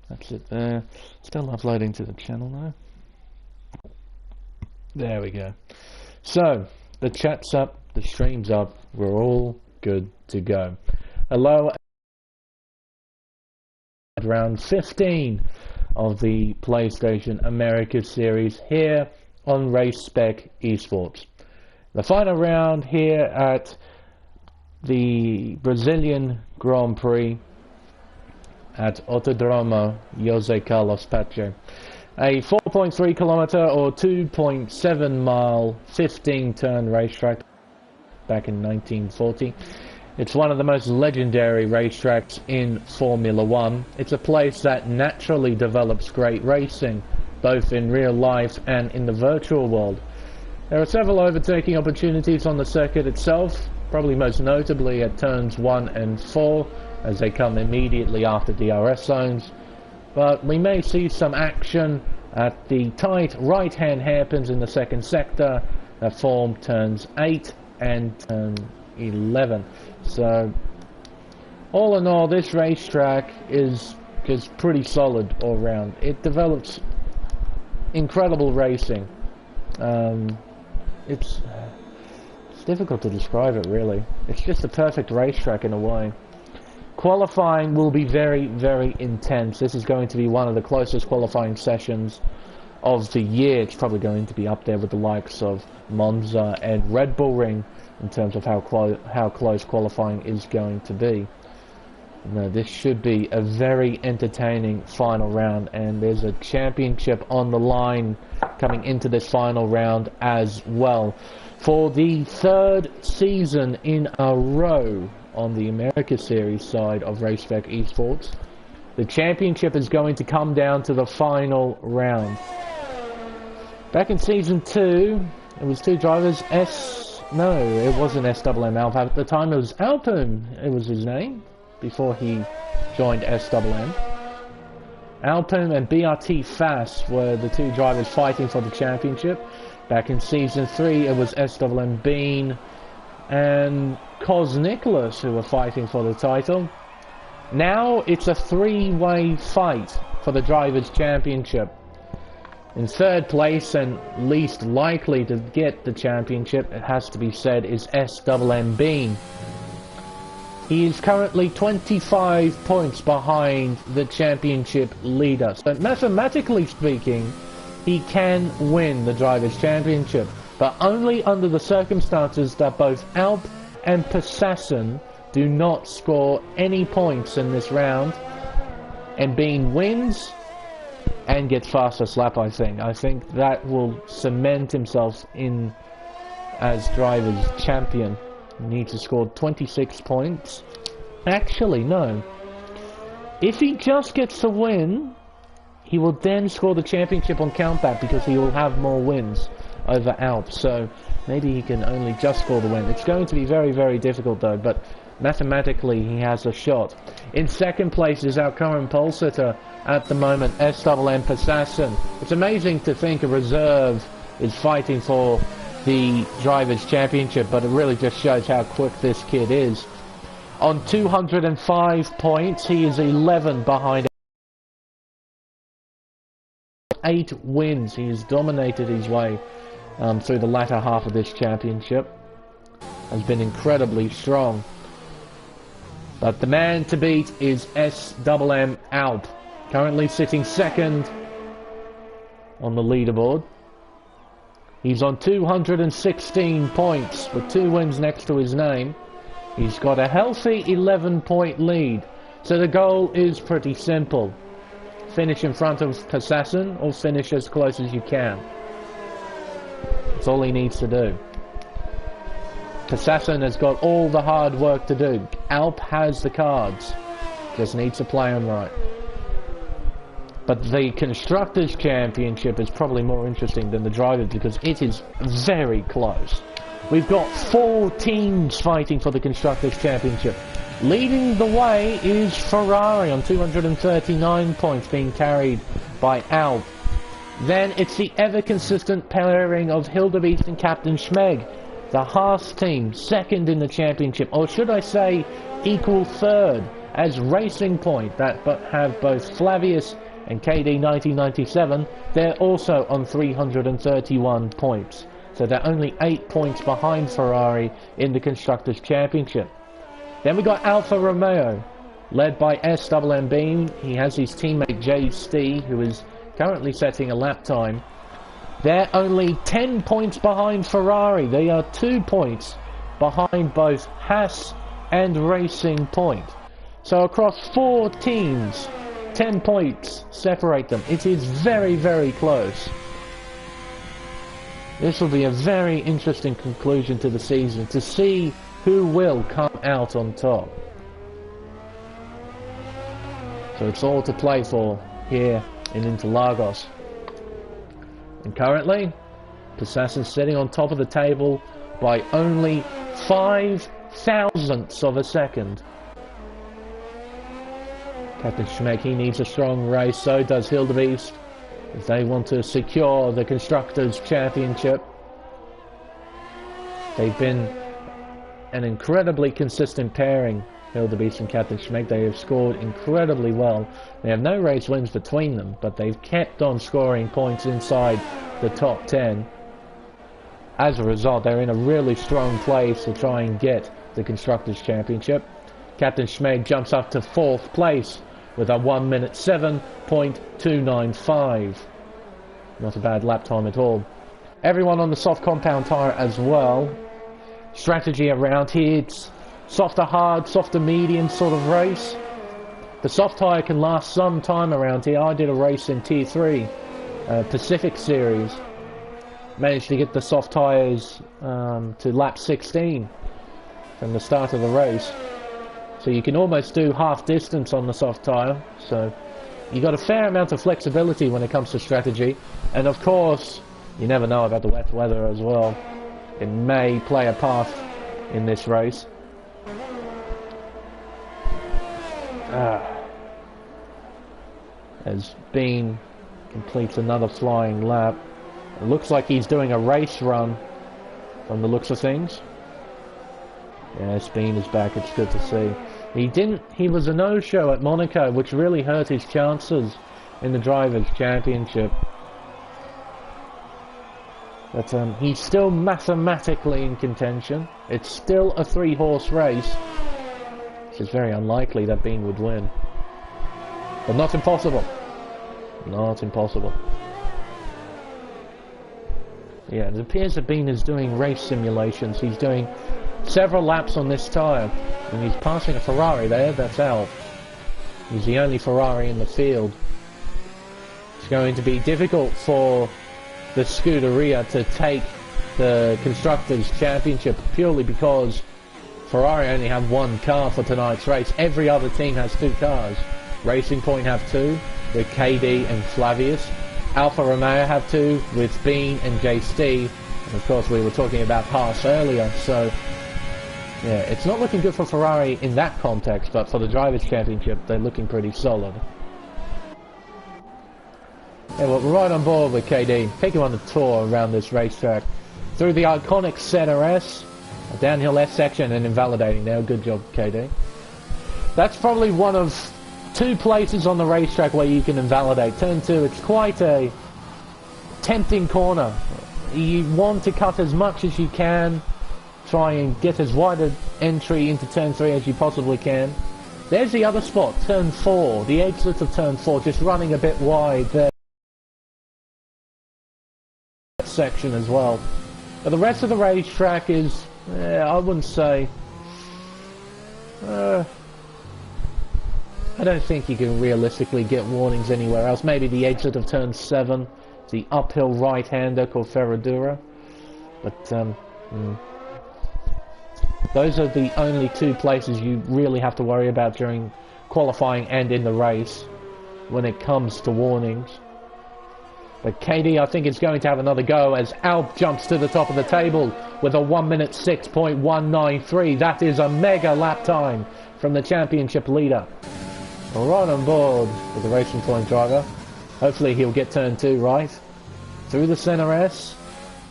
That's it there. Still uploading to the channel now. There we go. So, the chat's up, the stream's up, we're all good to go. Hello, round 15 of the PlayStation America series here on Race Spec Esports. The final round here at the Brazilian Grand Prix at Autódromo José Carlos Pache. A 4.3 kilometer or 2.7 mile 15 turn racetrack back in 1940. It's one of the most legendary racetracks in Formula One. It's a place that naturally develops great racing, both in real life and in the virtual world. There are several overtaking opportunities on the circuit itself, probably most notably at turns 1 and 4, as they come immediately after DRS zones. But we may see some action at the tight right-hand hairpins in the second sector that form turns 8 and turn 11. So, all in all, this racetrack is pretty solid all round. It develops incredible racing. It's difficult to describe it, really. It's just a perfect racetrack in a way. Qualifying will be very, very intense. This is going to be one of the closest qualifying sessions of the year. It's probably going to be up there with the likes of Monza and Red Bull Ring in terms of how close qualifying is going to be. No, this should be a very entertaining final round, and there's a championship on the line coming into this final round as well. For the third season in a row on the America Series side of Race Spec Esports, the championship is going to come down to the final round. Back in Season 2, it was two drivers, no, it wasn't SWM Alpha. At the time it was Alpum, it was his name, before he joined SWM. Alpum and BRT Fast were the two drivers fighting for the championship. Back in Season 3, it was SWM Bean and Cos Nicholas who were fighting for the title. Now it's a three-way fight for the Drivers' Championship. In third place and least likely to get the championship, it has to be said, is SWM Bean. He is currently 25 points behind the championship leader. So mathematically speaking, he can win the Drivers' Championship, but only under the circumstances that both Alp and Possession do not score any points in this round, and Bean wins and gets fastest lap. I think that will cement himself in as Drivers' Champion. He needs to score 26 points. Actually, no. If he just gets to win, he will then score the championship on countback because he will have more wins over Alp. So maybe he can only just score the win. It's going to be very, very difficult though, but mathematically he has a shot. In second place is our current pole sitter at the moment, SWM Assassin. It's amazing to think a reserve is fighting for the Drivers' Championship, but it really just shows how quick this kid is. On 205 points, he is 11 behind 8 wins. He has dominated his way through the latter half of this championship. Has been incredibly strong. But the man to beat is SWM Alp, currently sitting second on the leaderboard. He's on 216 points with 2 wins next to his name. He's got a healthy 11-point lead. So the goal is pretty simple. Finish in front of Assassin or finish as close as you can. That's all he needs to do. Assassin has got all the hard work to do. Alp has the cards. Just needs to play them right. But the Constructors Championship is probably more interesting than the Drivers because it is very close. We've got 4 teams fighting for the Constructors Championship. Leading the way is Ferrari on 239 points, being carried by Alp. Then it's the ever-consistent pairing of Hildebeest and Captain Schmeg. The Haas team, second in the championship, or should I say, equal third, as Racing Point, that have both Flavius and KD 1997, they're also on 331 points. So they're only 8 points behind Ferrari in the Constructors Championship. Then we got Alfa Romeo, led by SMMB. He has his teammate JST, who is currently setting a lap time. They're only 10 points behind Ferrari. They are 2 points behind both Haas and Racing Point. So across 4 teams, 10 points separate them. It is very, very close. This will be a very interesting conclusion to the season, to see who will come out on top. So it's all to play for here in Interlagos. And currently, Possassin's sitting on top of the table by only 5 thousandths of a second. Captain Schmeck, he needs a strong race, so does Hildebeest, if they want to secure the Constructors Championship. They've been an incredibly consistent pairing, Hildebeest and Captain Schmeck. They have scored incredibly well. They have no race wins between them, but they've kept on scoring points inside the top 10. As a result, they're in a really strong place to try and get the Constructors Championship. Captain Schmeck jumps up to 4th place with a 1 minute 7.295. Not a bad lap time at all. Everyone on the soft compound tyre as well. Strategy around here, it's softer hard, softer medium sort of race. The soft tyre can last some time around here. I did a race in Tier 3, Pacific Series. Managed to get the soft tyres to lap 16 from the start of the race. So you can almost do half distance on the soft tyre. So you got a fair amount of flexibility when it comes to strategy. And of course, you never know about the wet weather as well. It may play a part in this race. As Bean completes another flying lap. It looks like he's doing a race run from the looks of things. Yes, Bean is back, it's good to see. He was a no-show at Monaco, which really hurt his chances in the Drivers' Championship. But he's still mathematically in contention. It's still a 3-horse race. Which is very unlikely that Bean would win. But not impossible. Not impossible. Yeah, it appears that Bean is doing race simulations. He's doing several laps on this tyre. And he's passing a Ferrari there, that's Alf. He's the only Ferrari in the field. It's going to be difficult for the Scuderia to take the Constructors Championship purely because Ferrari only have 1 car for tonight's race. Every other team has 2 cars. Racing Point have 2 with KD and Flavius. Alfa Romeo have 2 with Bean and JST. And of course we were talking about Haas earlier, so yeah, it's not looking good for Ferrari in that context, but for the Drivers' Championship they're looking pretty solid. Yeah, well, we're right on board with KD. Take him on the tour around this racetrack. Through the iconic Center S, a downhill S section and invalidating there. Good job, KD. That's probably one of 2 places on the racetrack where you can invalidate. Turn 2, it's quite a tempting corner. You want to cut as much as you can, try and get as wide an entry into Turn 3 as you possibly can. There's the other spot, Turn 4, the exit of Turn 4, just running a bit wide there. Section as well. But the rest of the racetrack is, I wouldn't say, I don't think you can realistically get warnings anywhere else. Maybe the exit of Turn 7, the uphill right-hander called Ferradura. But those are the only 2 places you really have to worry about during qualifying and in the race when it comes to warnings. But KD, I think, is going to have another go as Alp jumps to the top of the table with a 1 minute 6.193. That is a mega lap time from the championship leader. Right on board with the Racing Point driver. Hopefully he'll get Turn 2 right. Through the Center S.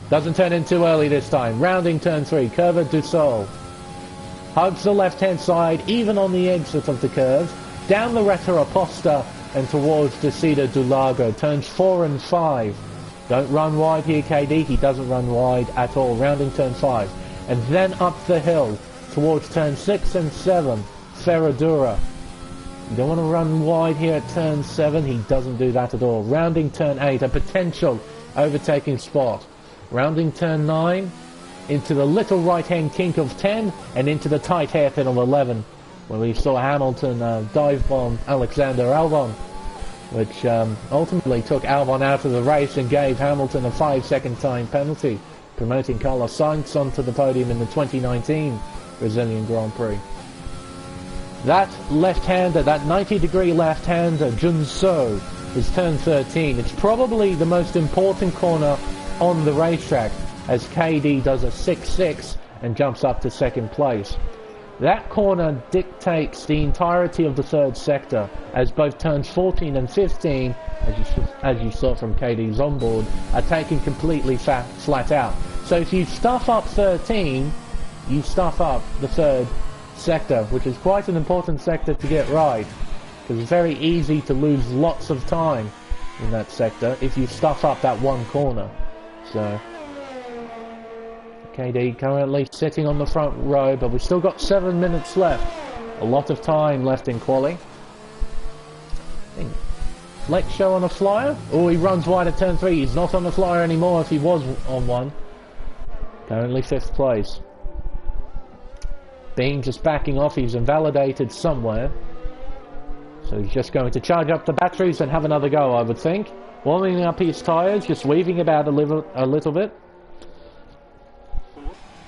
Doesn't turn in too early this time. Rounding Turn 3. Curva du Sol. hugs the left-hand side, even on the exit of the curve, down the Retta Apposta and towards Descida do Lago, turns 4 and 5. Don't run wide here, KD, he doesn't run wide at all, rounding turn 5. And then up the hill, towards turn 6 and 7, Ferradura. You don't want to run wide here at turn 7, he doesn't do that at all. Rounding turn 8, a potential overtaking spot. Rounding turn 9, into the little right-hand kink of 10, and into the tight hairpin of 11, where we saw Hamilton dive bomb Alexander Albon, which ultimately took Albon out of the race and gave Hamilton a 5-second time penalty, promoting Carlos Sainz onto the podium in the 2019 Brazilian Grand Prix. That left-hander, that 90-degree left-hander, Junso, is turn 13. It's probably the most important corner on the racetrack, as KD does a 6-6 and jumps up to second place. That corner dictates the entirety of the third sector, as both turns 14 and 15, as you saw from KD's onboard, are taken completely flat out. So if you stuff up 13, you stuff up the third sector, which is quite an important sector to get right, because it's very easy to lose lots of time in that sector if you stuff up that one corner. So KD currently sitting on the front row, but we've still got 7 minutes left. A lot of time left in quali. Flex show on a flyer. Oh, he runs wide at turn 3. He's not on the flyer anymore if he was on one. Currently 5th place. Bean just backing off. He's invalidated somewhere. So he's just going to charge up the batteries and have another go, I would think. Warming up his tyres, just weaving about a little bit.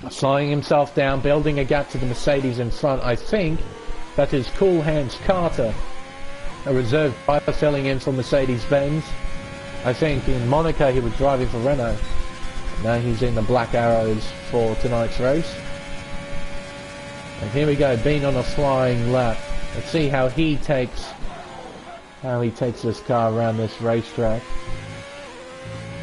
Slowing himself down, building a gap to the Mercedes in front. I think that is Cool Hands Carter, a reserve driver filling in for Mercedes-Benz. I think in Monaco he was driving for Renault. Now he's in the Black Arrows for tonight's race. And here we go, Bean on a flying lap. Let's see how he takes this car around this racetrack.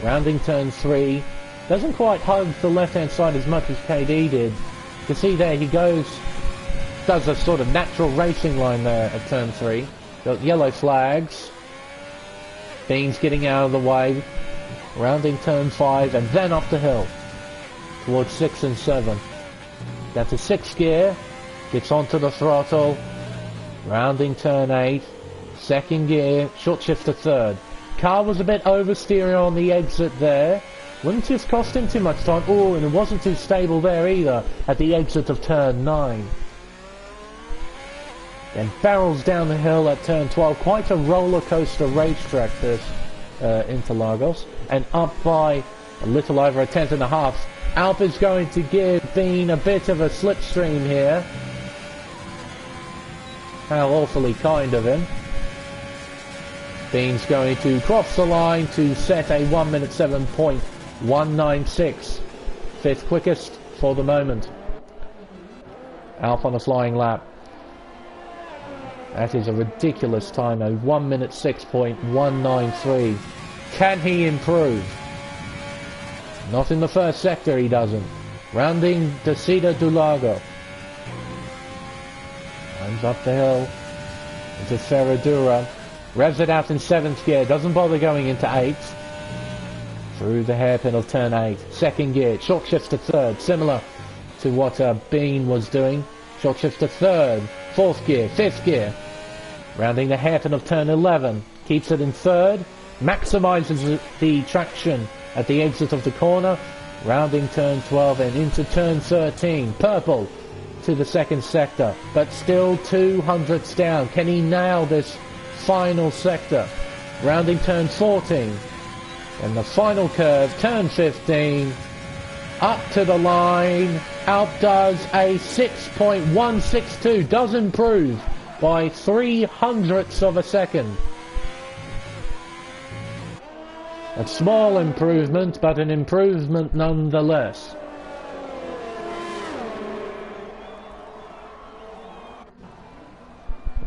Rounding turn 3. Doesn't quite hug the left-hand side as much as KD did. You can see there he does a sort of natural racing line there at turn 3. Got yellow flags. Bean's getting out of the way. Rounding turn 5 and then up the hill towards 6 and 7. Down to 6th gear. Gets onto the throttle. Rounding turn 8. 2nd gear. Short shift to 3rd. Car was a bit oversteering on the exit there. Wouldn't just cost him too much time. Oh, and it wasn't too stable there either at the exit of turn 9. Then barrels down the hill at turn 12. Quite a roller coaster racetrack this Interlagos. And up by a little over a tenth and a half. Alfa's going to give Bean a bit of a slipstream here. How awfully kind of him. Bean's going to cross the line to set a 1 minute 7.196. 5th quickest for the moment. Alfa on a flying lap. That is a ridiculous time, a 1 minute 6.193. Can he improve? Not in the first sector, he doesn't. Rounding Descida do Lago. Runs up the hill into Ferradura. Revs it out in 7th gear. Doesn't bother going into 8th. Through the hairpin of turn 8. 2nd gear. Short shift to 3rd. Similar to what Bean was doing. Short shift to 3rd. 4th gear. 5th gear. Rounding the hairpin of turn 11. Keeps it in 3rd. Maximizes the traction at the exit of the corner. Rounding turn 12 and into turn 13. Purple to the 2nd sector. But still 200ths down. Can he nail this final sector? Rounding turn 14. And the final curve, turn 15. Up to the line. Alp does a 6.162. Does improve by 300ths of a second. A small improvement, but an improvement nonetheless.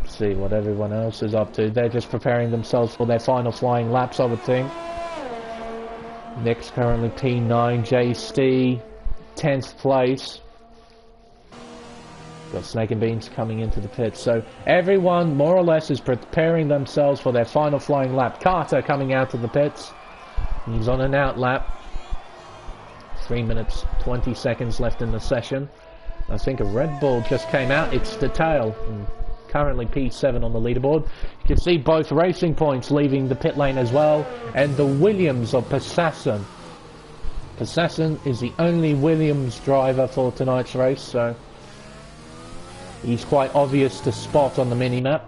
Let's see what everyone else is up to. They're just preparing themselves for their final flying laps, I would think. Nick's currently P9, JC 10th place. Got Snake and Beans coming into the pit. So everyone, more or less, is preparing themselves for their final flying lap. Carter coming out of the pits. He's on an out lap. 3 minutes, 20 seconds left in the session. I think a Red Bull just came out. It's the tail. Currently P7 on the leaderboard. You can see both Racing Points leaving the pit lane as well. And the Williams of Passassin. Passassin is the only Williams driver for tonight's race, so he's quite obvious to spot on the mini-map.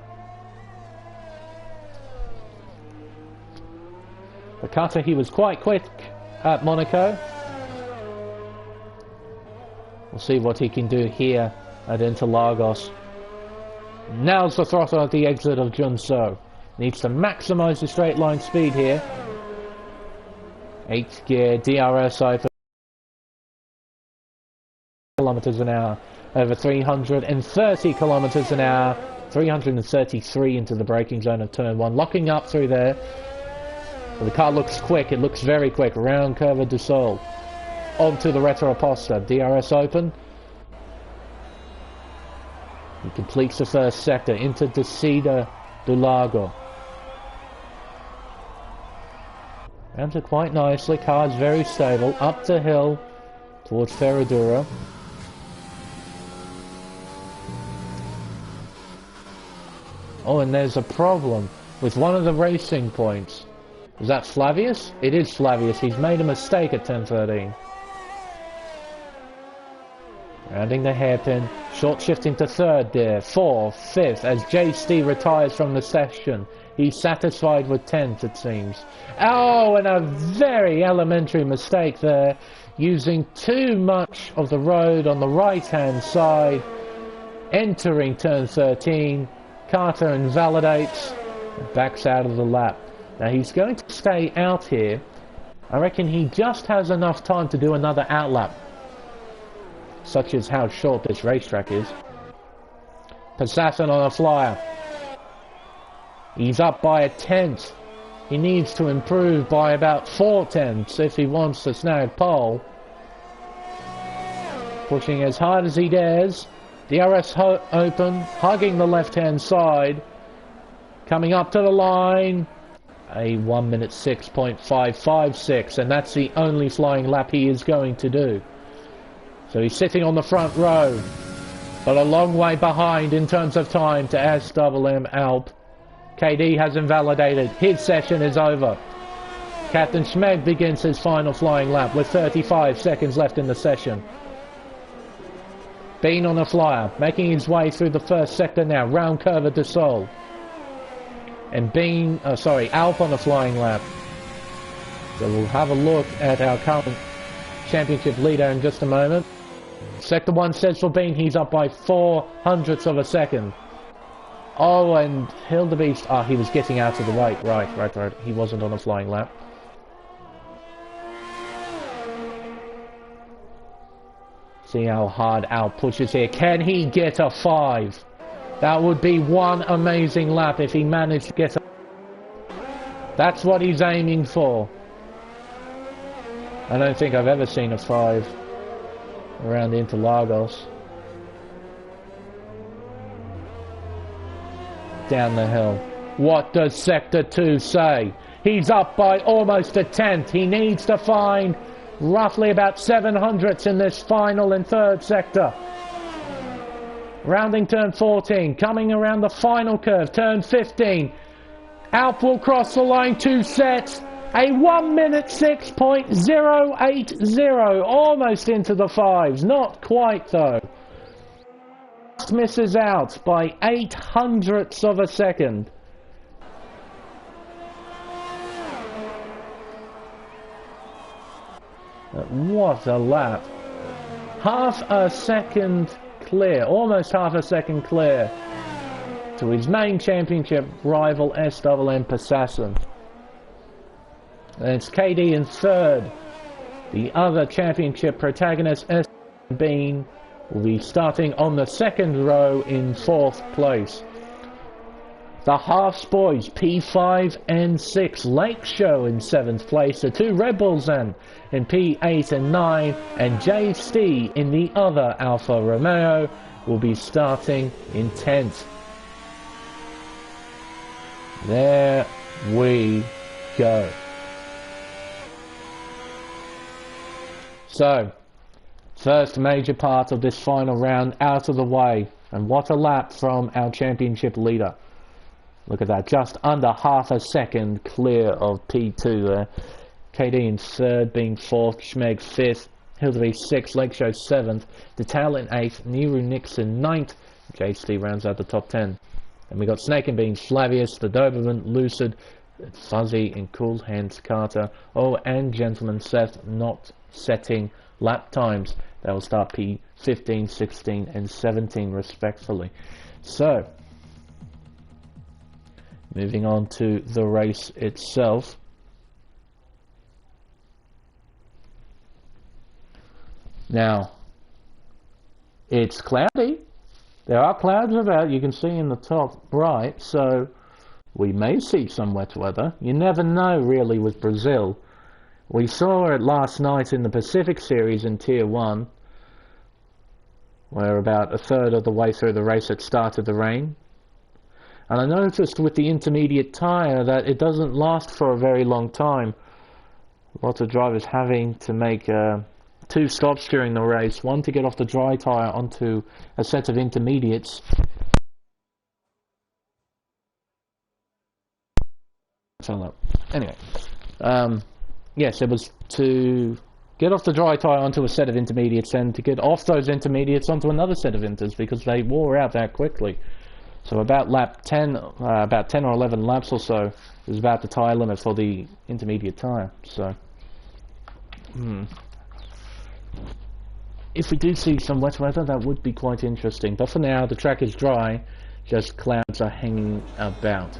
For Carter, he was quite quick at Monaco. We'll see what he can do here at Interlagos. Now's the throttle at the exit of Junso. Needs to maximize the straight line speed here. 8th gear, DRS open. Kilometers an hour. Over 330 kilometers an hour. 333 into the braking zone of turn 1. Locking up through there. Well, the car looks quick. It looks very quick. Round curve du Sol. Onto the Retroposta. DRS open. He completes the first sector into Descida do Lago. Rounds it quite nicely. Car's very stable. Up the hill towards Ferradura. Oh, and there's a problem with one of the Racing Points. Is that Flavius? It is Flavius. He's made a mistake at 10:13. Rounding the hairpin, short shifting to 3rd there, 4th, 5th, as JST retires from the session. He's satisfied with 10th, it seems. Oh, and a very elementary mistake there, using too much of the road on the right-hand side, entering turn 13. Carter invalidates, backs out of the lap. Now he's going to stay out here. I reckon he just has enough time to do another outlap, such as how short this racetrack is. Passassin on a flyer. He's up by a 10th. He needs to improve by about 4 tenths if he wants to snag pole. Pushing as hard as he dares. DRS open, hugging the left-hand side. Coming up to the line. A 1 minute 6.556, and that's the only flying lap he is going to do. So he's sitting on the front row, but a long way behind in terms of time to SWM Alp. KD has invalidated. His session is over. Captain Schmeg begins his final flying lap with 35 seconds left in the session. Bean on a flyer, making his way through the first sector now. Round curve du Sol. And Alp on a flying lap. So we'll have a look at our current championship leader in just a moment. Sector 1 says for Bean, he's up by 0.04 of a second. Oh, and Hildebeest, he was getting out of the way. Right. He wasn't on a flying lap. See how hard Alp pushes here. Can he get a 5? That would be one amazing lap if he managed to get a... That's what he's aiming for. I don't think I've ever seen a 5 around Interlagos. Down the hill. What does Sector 2 say? He's up by almost a 10th. He needs to find roughly about 700ths in this final and 3rd sector. Rounding turn 14, coming around the final curve, turn 15. Alp will cross the line, 2 sets. A 1 minute 6.080, almost into the 5s, not quite though. Just misses out by 0.08 of a second. What a lap. Half a second clear, almost half a second clear to his main championship rival SWM Passassin. And it's KD in 3rd. The other championship protagonist, SWM Bean, will be starting on the 2nd row in 4th place. The Halfs boys, P5 and 6. Lake Show in 7th place. The 2 Red Bulls then in P8 and 9. And JST in the other Alfa Romeo will be starting in 10th. There we go. So, first major part of this final round out of the way. And what a lap from our championship leader. Look at that, just under half a second clear of P2 there. KD in third, being fourth, Schmeg fifth, Hildeby sixth, Lakeshow seventh, Detal in eighth, Niru Nixon ninth, JC rounds out the top 10. And we got Snake and Beans, Flavius, the Doberman, Lucid, Fuzzy, and Cool Hands Carter. Oh, and Gentleman Seth not setting lap times. They will start P15, 16, and 17 respectfully. So, moving on to the race itself. Now, it's cloudy. There are clouds about, you can see in the top right, so we may see some wet weather. You never know really with Brazil. We saw it last night in the Pacific Series in Tier 1, where about a third of the way through the race it started to rain. And I noticed with the intermediate tyre that it doesn't last for a very long time. Lots of drivers having to make two stops during the race, one to get off the dry tyre onto a set of intermediates. Anyway, yes, it was to get off the dry tyre onto a set of intermediates and to get off those intermediates onto another set of inters because they wore out that quickly. So about lap 10, about 10 or 11 laps or so is about the tyre limit for the intermediate tyre. So, if we do see some wet weather, that would be quite interesting. But for now, the track is dry, just clouds are hanging about.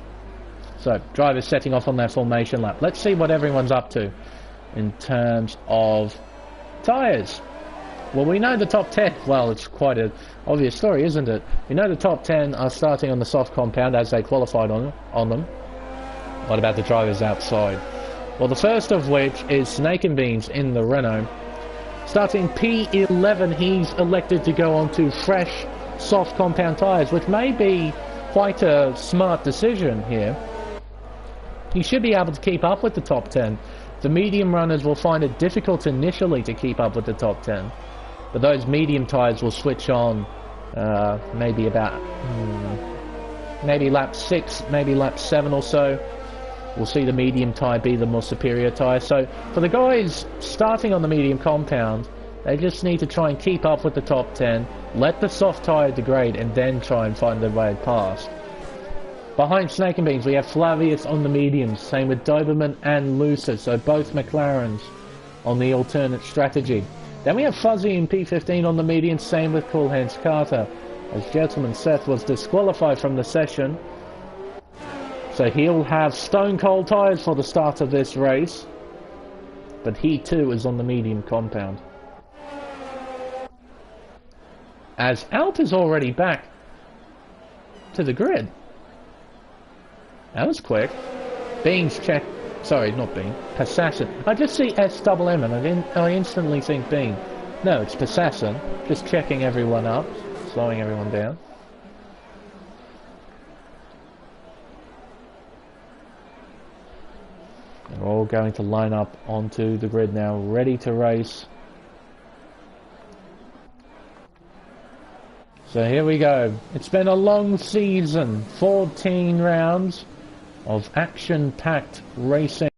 So, drivers setting off on their formation lap. Let's see what everyone's up to in terms of tyres. Well, we know the top 10, well, it's quite an obvious story, isn't it? We know the top 10 are starting on the soft compound as they qualified on them. What about the drivers outside? Well, the first of which is Snake and Beans in the Renault. Starting P11, he's elected to go on to fresh, soft compound tyres, which may be quite a smart decision here. He should be able to keep up with the top 10. The medium runners will find it difficult initially to keep up with the top 10. But those medium tyres will switch on maybe about maybe lap 6, maybe lap 7 or so. We'll see the medium tyre be the more superior tyre. So for the guys starting on the medium compound, they just need to try and keep up with the top 10, let the soft tyre degrade, and then try and find their way past. Behind Snake and Beans, we have Flavius on the mediums, same with Doberman and Lucid, so both McLarens on the alternate strategy. Then we have Fuzzy in P15 on the median, same with Cool Hands Carter, as Gentleman Seth was disqualified from the session. So he'll have stone cold tyres for the start of this race, but he too is on the medium compound. As Alp is already back to the grid. That was quick. Beans check. Sorry, not Bean. Passassin. I just see S-double-M and I instantly think Bean. No, it's Passassin. Just checking everyone up. Slowing everyone down. They're all going to line up onto the grid now, ready to race. So here we go. It's been a long season. 14 rounds of action-packed racing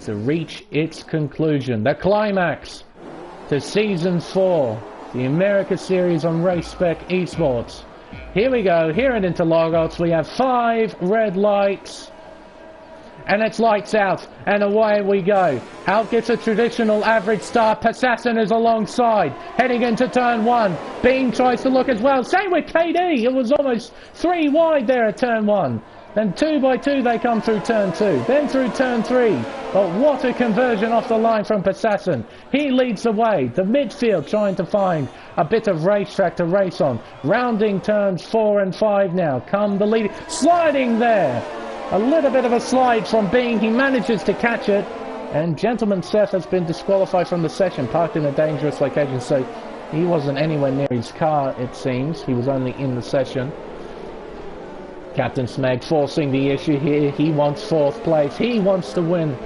to reach its conclusion. The climax to Season 4, the America Series on Race Spec Esports. Here we go, here at Interlagos we have 5 red lights, and it's lights out, and away we go. Out gets a traditional average start. Passassin is alongside, heading into turn 1. Bean tries to look as well, same with KD. It was almost 3 wide there at turn 1. Then 2 by 2 they come through turn 2, then through turn 3. But what a conversion off the line from Passassin. He leads the way. The midfield trying to find a bit of racetrack to race on. Rounding turns 4 and 5 now. Come the lead. Sliding there. A little bit of a slide from Bean. He manages to catch it. And Gentleman Seth has been disqualified from the session, parked in a dangerous location. So He wasn't anywhere near his car, it seems. He was only in the session. Captain Smeg forcing the issue here. He wants 4th place. He wants to win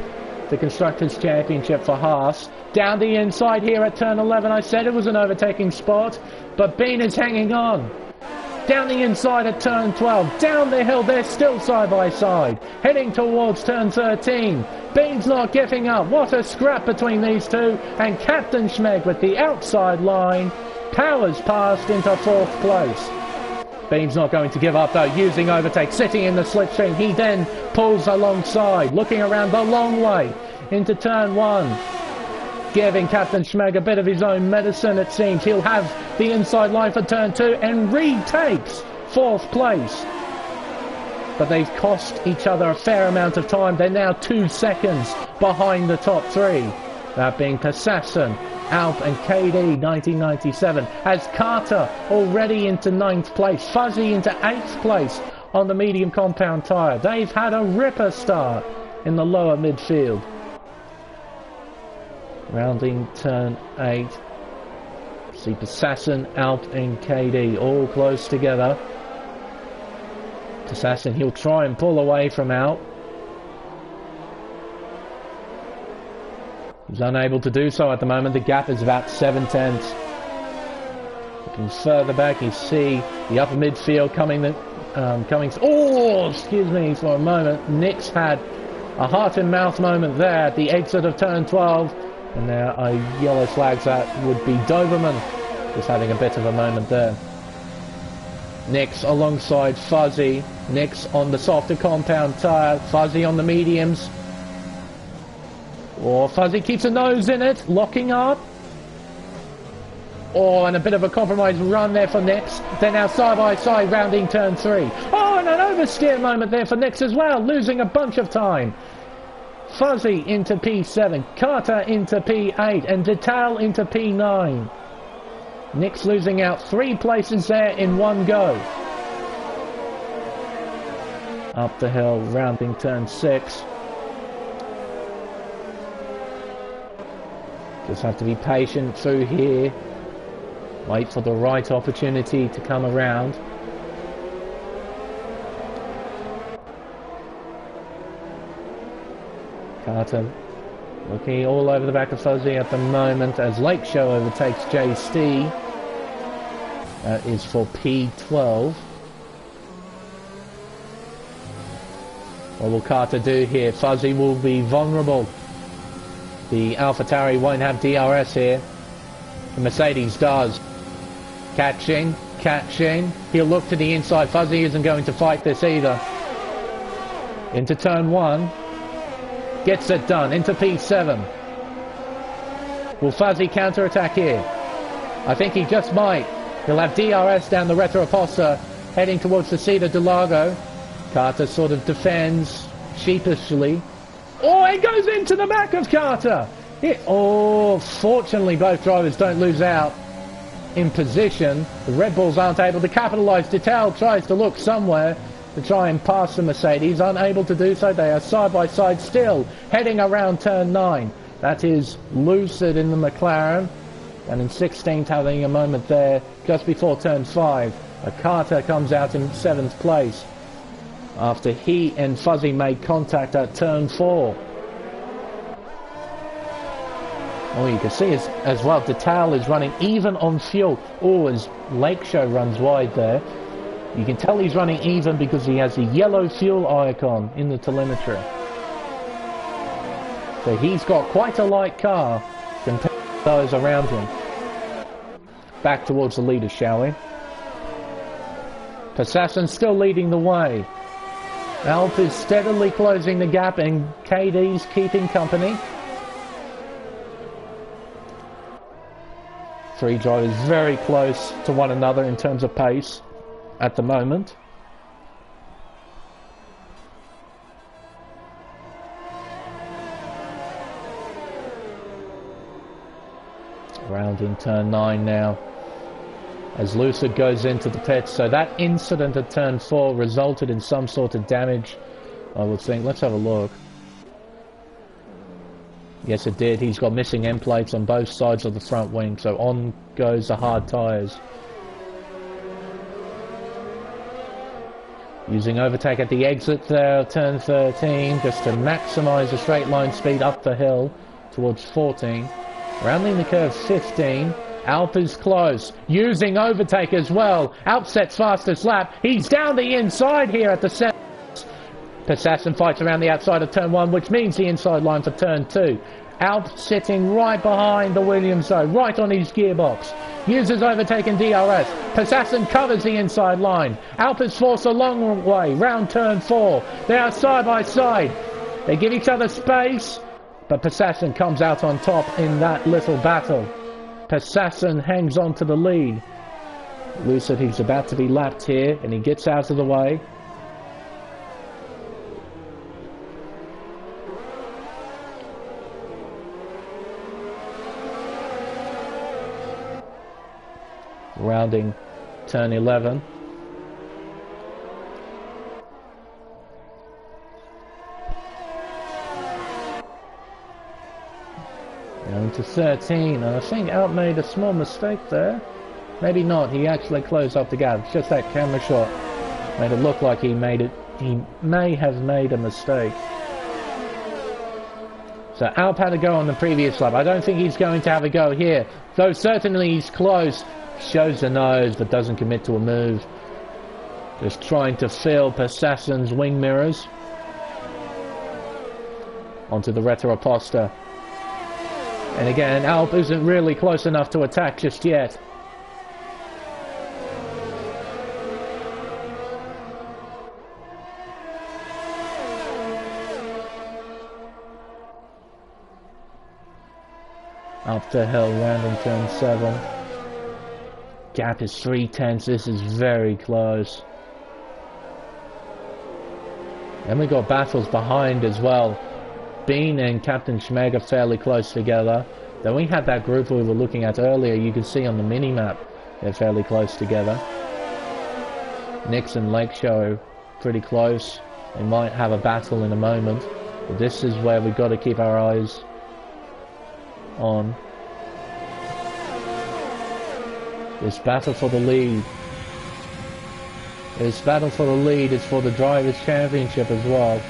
the Constructors Championship for Haas. Down the inside here at turn 11. I said it was an overtaking spot, but Bean is hanging on. Down the inside at turn 12. Down the hill, they're still side by side. Heading towards turn 13. Bean's not giving up. What a scrap between these two. And Captain Schmeg with the outside line powers past into 4th place. Bean's not going to give up though, using overtake, sitting in the slipstream. He then pulls alongside, looking around the long way into turn 1. Giving Captain Schmeg a bit of his own medicine, it seems. He'll have the inside line for turn 2 and retakes 4th place. But they've cost each other a fair amount of time. They're now 2 seconds behind the top 3. That being Persasson, Alp and KD 1997. As Carter already into 9th place. Fuzzy into 8th place on the medium compound tyre. They've had a ripper start in the lower midfield. Rounding turn 8. See Persasson, Alp and KD all close together. Persasson, he'll try and pull away from Alp. He's unable to do so at the moment. The gap is about 7/10. Looking further back, you see the upper midfield coming. Oh, excuse me for a moment. Nick's had a heart and mouth moment there at the exit of turn 12. And there are yellow flags. That would be Doberman just having a bit of a moment there. Nick's alongside Fuzzy. Nick's on the softer compound tyre. Fuzzy on the mediums. Oh, Fuzzy keeps a nose in it, locking up. Oh, and a bit of a compromise run there for Nix. They're now side by side rounding turn 3. Oh, and an oversteer moment there for Nix as well, losing a bunch of time. Fuzzy into P7, Carter into P8, and Detal into P9. Nix losing out 3 places there in one go. Up the hill, rounding turn 6. Just have to be patient through here. Wait for the right opportunity to come around. Carter looking all over the back of Fuzzy at the moment as Lake Show overtakes JC. That is for P12. What will Carter do here? Fuzzy will be vulnerable. The AlphaTauri won't have DRS here. The Mercedes does. Catching. He'll look to the inside. Fuzzy isn't going to fight this either. Into turn 1. Gets it done. Into P7. Will Fuzzy counter-attack here? I think he just might. He'll have DRS down the Retroposta, heading towards the Cedar de Lago. Carter sort of defends sheepishly. Oh, it goes into the back of Carter. Oh, fortunately both drivers don't lose out in position. The Red Bulls aren't able to capitalise. Detal tries to look somewhere to try and pass the Mercedes. Unable to do so. They are side by side still, heading around turn 9. That is Lucid in the McLaren. And in 16th, having a moment there just before turn 5. Carter comes out in 7th place after he and Fuzzy made contact at turn 4. Oh, you can see as well, Detal is running even on fuel. Oh, as Lake Show runs wide there. You can tell he's running even because he has the yellow fuel icon in the telemetry. So he's got quite a light car compared to those around him. Back towards the leaders, shall we? Persasson still leading the way. Alp is steadily closing the gap and KD's keeping company. 3 drivers very close to one another in terms of pace at the moment. Rounding turn 9 now as Lucid goes into the pits. So that incident at turn 4 resulted in some sort of damage, I would think. Let's have a look. Yes, it did. He's got missing end plates on both sides of the front wing, so on goes the hard tyres. Using overtake at the exit there, turn 13, just to maximise the straight line speed up the hill towards 14. Rounding the curve 15. Alp is close, using overtake as well. Alp sets fastest lap. He's down the inside here at the set. Persasson fights around the outside of turn 1, which means the inside line for turn 2. Alp sitting right behind the Williams though, right on his gearbox. Uses overtake and DRS. Persasson covers the inside line. Alp is forced a long way, round turn 4. They are side by side. They give each other space, but Persasson comes out on top in that little battle. Persasson hangs on to the lead. Lucid, he's about to be lapped here, and he gets out of the way. Rounding turn 11. Going to 13, and I think Alp made a small mistake there. Maybe not, he actually closed up the gap. It's just that camera shot made it look like he may have made a mistake. So Alp had a go on the previous lap. I don't think he's going to have a go here, though certainly he's close. Shows the nose but doesn't commit to a move. Just trying to fill Persasson's wing mirrors onto the Retroposter. And again, Alp isn't really close enough to attack just yet. Up the hill, rounding turn 7. Gap is 3/10. This is very close. Then we got battles behind as well. Bean and Captain Schmeg are fairly close together. Then we had that group we were looking at earlier. You can see on the mini-map they're fairly close together. Nix and Lake Show pretty close. They might have a battle in a moment. But this is where we've got to keep our eyes on. This battle for the lead. This battle for the lead is for the Drivers' Championship as well.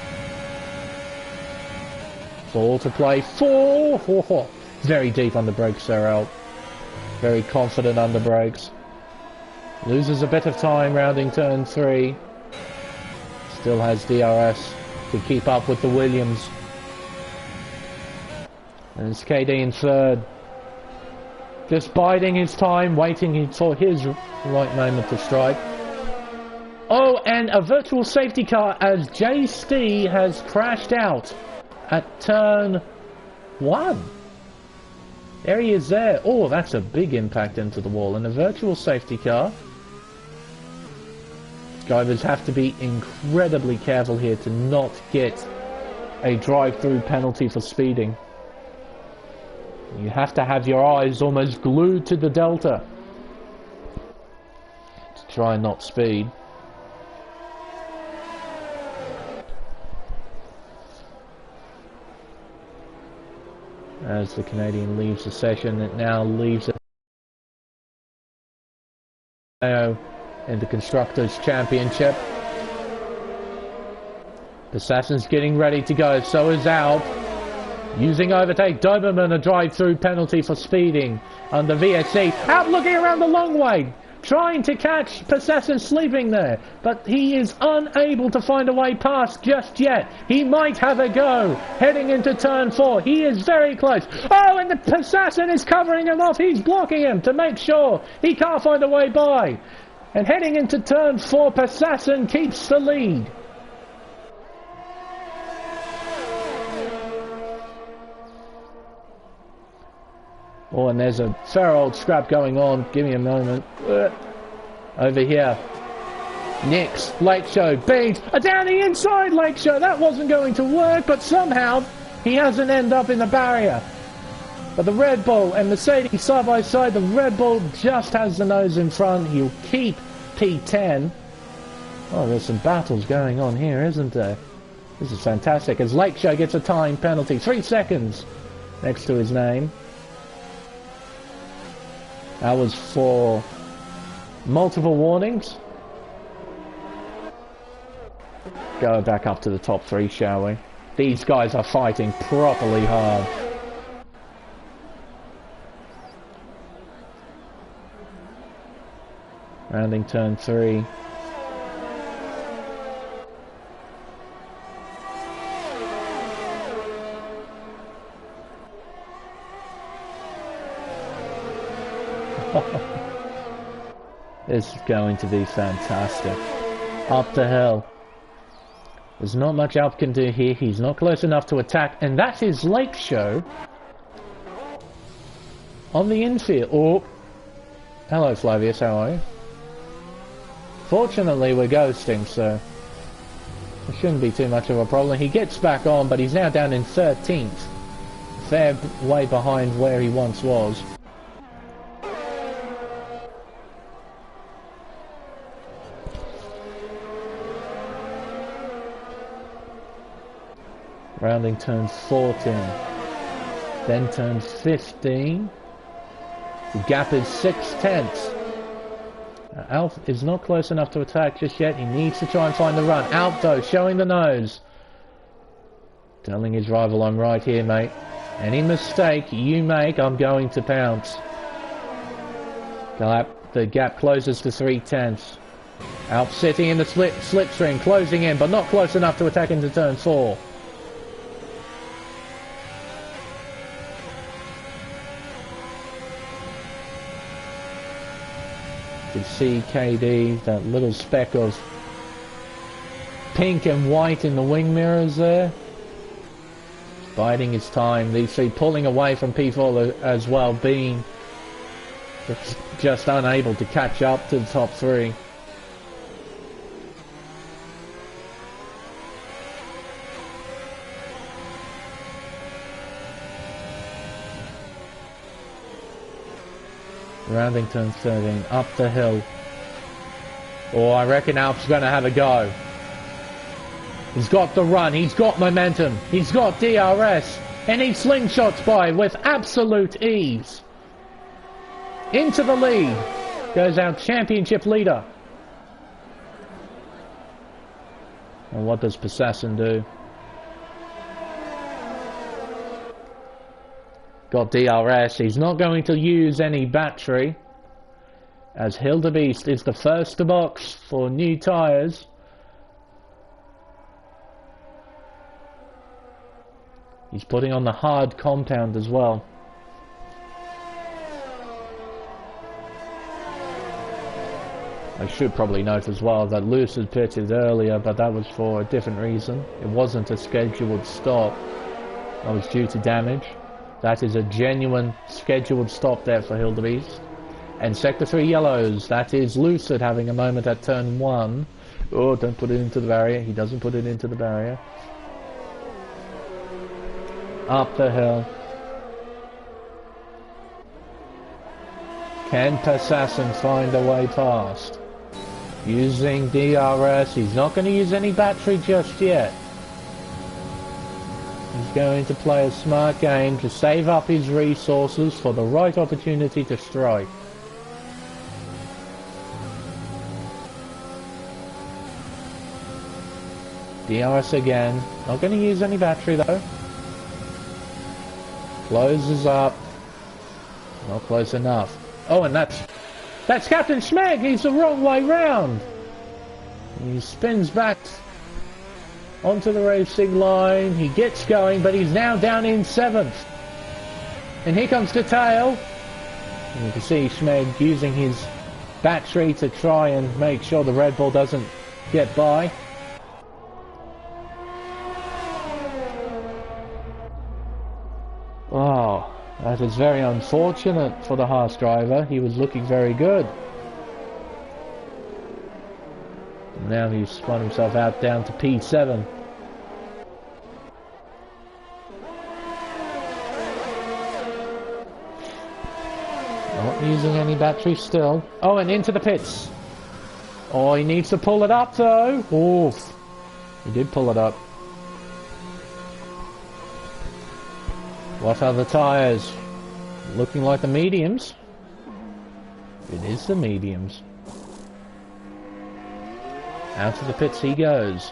4 to play. 4! Very deep on the brakes there, Alp. Very confident on the brakes. Loses a bit of time rounding turn 3. Still has DRS to keep up with the Williams. And it's KD in third. Just biding his time, waiting for his right moment to strike. Oh, and a virtual safety car as JST has crashed out at turn 1. There he is there. Oh, that's a big impact into the wall. And a virtual safety car. Drivers have to be incredibly careful here to not get a drive-through penalty for speeding. You have to have your eyes almost glued to the delta to try and not speed. As the Canadian leaves the session, it now leaves in the Constructors Championship. Persasson's getting ready to go, so is Alp. Using overtake, Doberman a drive-through penalty for speeding under VSC. Alp looking around the long way, trying to catch Persasson sleeping there, but he is unable to find a way past just yet. He might have a go heading into turn 4. He is very close. Oh, and the Persasson is covering him off. He's blocking him to make sure he can't find a way by. And heading into turn 4, Persasson keeps the lead. Oh, and there's a fair old scrap going on. Give me a moment. Over here. Nix, Lake Show, Beans, down the inside Lake Show. That wasn't going to work, but somehow he hasn't ended up in the barrier. But the Red Bull and Mercedes side by side. The Red Bull just has the nose in front. He'll keep P10. Oh, there's some battles going on here, isn't there? This is fantastic as Lake Show gets a time penalty. 3 seconds next to his name. That was for multiple warnings. Go back up to the top 3, shall we? These guys are fighting properly hard. Rounding turn 3. This is going to be fantastic. Up the hill. There's not much Alp can do here. He's not close enough to attack. And that is Lake Show on the infield. Oh, hello Flavius, how are you? Fortunately we're ghosting, so it shouldn't be too much of a problem. He gets back on, but he's now down in 13th. Fair way behind where he once was. Rounding turn 14, then turn 15. The gap is 6/10. Alf is not close enough to attack just yet. He needs to try and find the run. Alf though, showing the nose. Telling his rival, I'm right here, mate. Any mistake you make, I'm going to pounce. The gap closes to 3/10. Alf sitting in the slipstream, closing in, but not close enough to attack into turn 4. You can see KD, that little speck of pink and white in the wing mirrors there. Biding his time. These three pulling away from P4 as well, being just unable to catch up to the top 3. Rounding turn 13, up the hill. Oh, I reckon Alp's going to have a go. He's got the run, he's got momentum, he's got DRS, and he slingshots by with absolute ease. Into the lead goes our championship leader. And what does Possassin do? Got DRS. He's not going to use any battery, as Hildebeest is the first to box for new tyres. He's putting on the hard compound as well. I should probably note as well that Lewis had pitted earlier, but that was for a different reason. It wasn't a scheduled stop. That was due to damage. That is a genuine scheduled stop there for Hildebeest. And Sector 3 yellows. That is Lucid having a moment at turn 1. Oh, don't put it into the barrier. He doesn't put it into the barrier. Up the hill. Can Possassin find a way past? Using DRS. He's not going to use any battery just yet. He's going to play a smart game to save up his resources for the right opportunity to strike. DRS again. Not going to use any battery though. Closes up. Not close enough. Oh, and that's Captain Schmeg. He's the wrong way round. He spins back onto the racing line. He gets going, but he's now down in 7th. And here comes the tail. And you can see Schmeg using his battery to try and make sure the Red Bull doesn't get by. Oh, that is very unfortunate for the Haas driver. He was looking very good. Now he's spun himself out down to P7. Not using any battery still. Oh, and into the pits. Oh, he needs to pull it up though. Oof. He did pull it up. What are the tyres? Looking like the mediums. It is the mediums. Out of the pits he goes.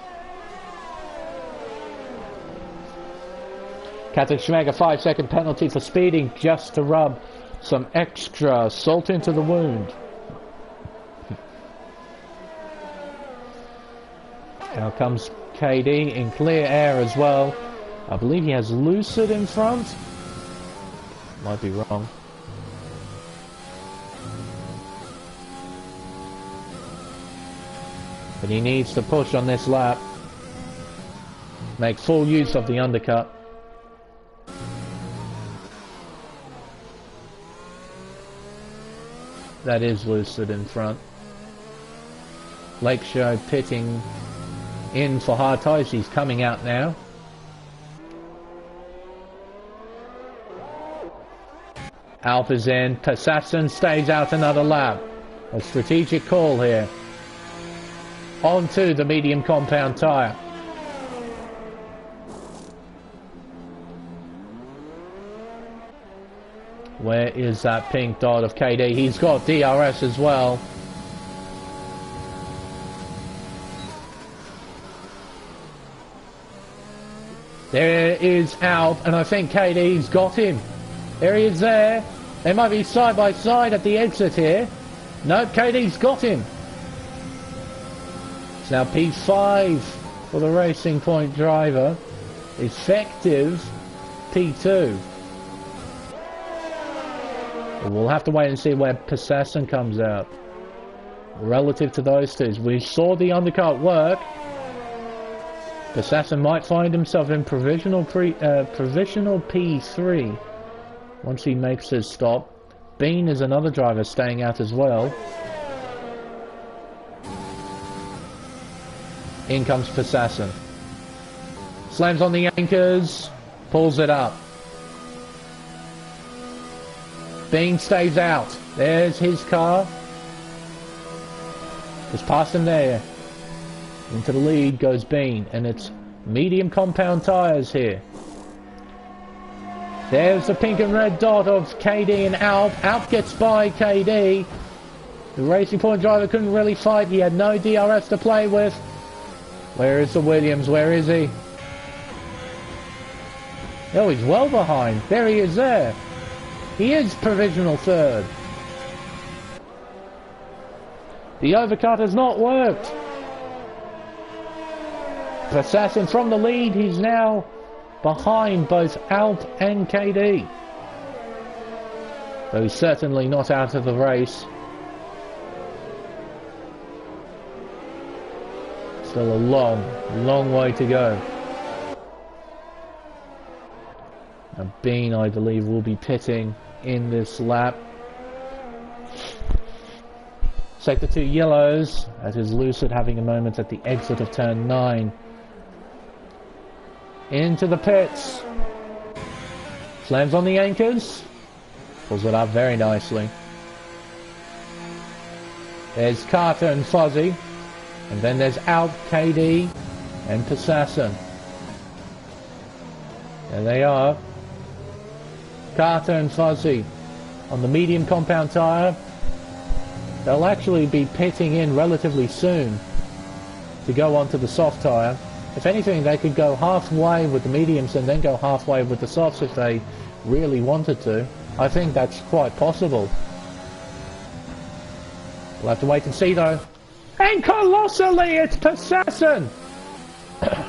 Captain Schmeg, a 5-second penalty for speeding just to rub some extra salt into the wound. Now comes KD in clear air as well. I believe he has Lucid in front. Might be wrong. But he needs to push on this lap. Make full use of the undercut. That is Lucid in front. Lakeshore pitting in for hard tyres. He's coming out now. Alfa's in. Persasson stays out another lap. A strategic call here. Onto the medium compound tyre. Where is that pink dot of KD? He's got DRS as well. There is Alp, and I think KD's got him. There he is there. They might be side by side at the exit here. Nope, KD's got him. It's now P5 for the Racing Point driver. Effective P2. We'll have to wait and see where Persasson comes out. Relative to those two, we saw the undercut work. Persasson might find himself in provisional P3 once he makes his stop. Bean is another driver staying out as well. In comes Persasson. Slams on the anchors, pulls it up. Bean stays out. There's his car. Just past him there. Into the lead goes Bean, and it's medium compound tyres here. There's the pink and red dot of KD and Alp. Alp gets by KD. The Racing Point driver couldn't really fight. He had no DRS to play with. Where is the Williams? Where is he? Oh, he's well behind. There he is there. He is provisional third. The overcut has not worked. Persasson from the lead. He's now behind both Alp and KD. Though he's certainly not out of the race. Still a long way to go. And Bean, I believe, will be pitting in this lap. Sector 2 yellows. That is Lucid having a moment at the exit of turn 9. Into the pits. Slams on the anchors. Pulls it up very nicely. There's Carter and Fuzzy. And then there's Alp, KD, and Persasson. There they are. Carter and Fuzzy on the medium compound tyre. They'll actually be pitting in relatively soon to go onto the soft tyre. If anything, they could go halfway with the mediums and then go halfway with the softs if they really wanted to. I think that's quite possible. We'll have to wait and see though. And colossally, it's Persasson!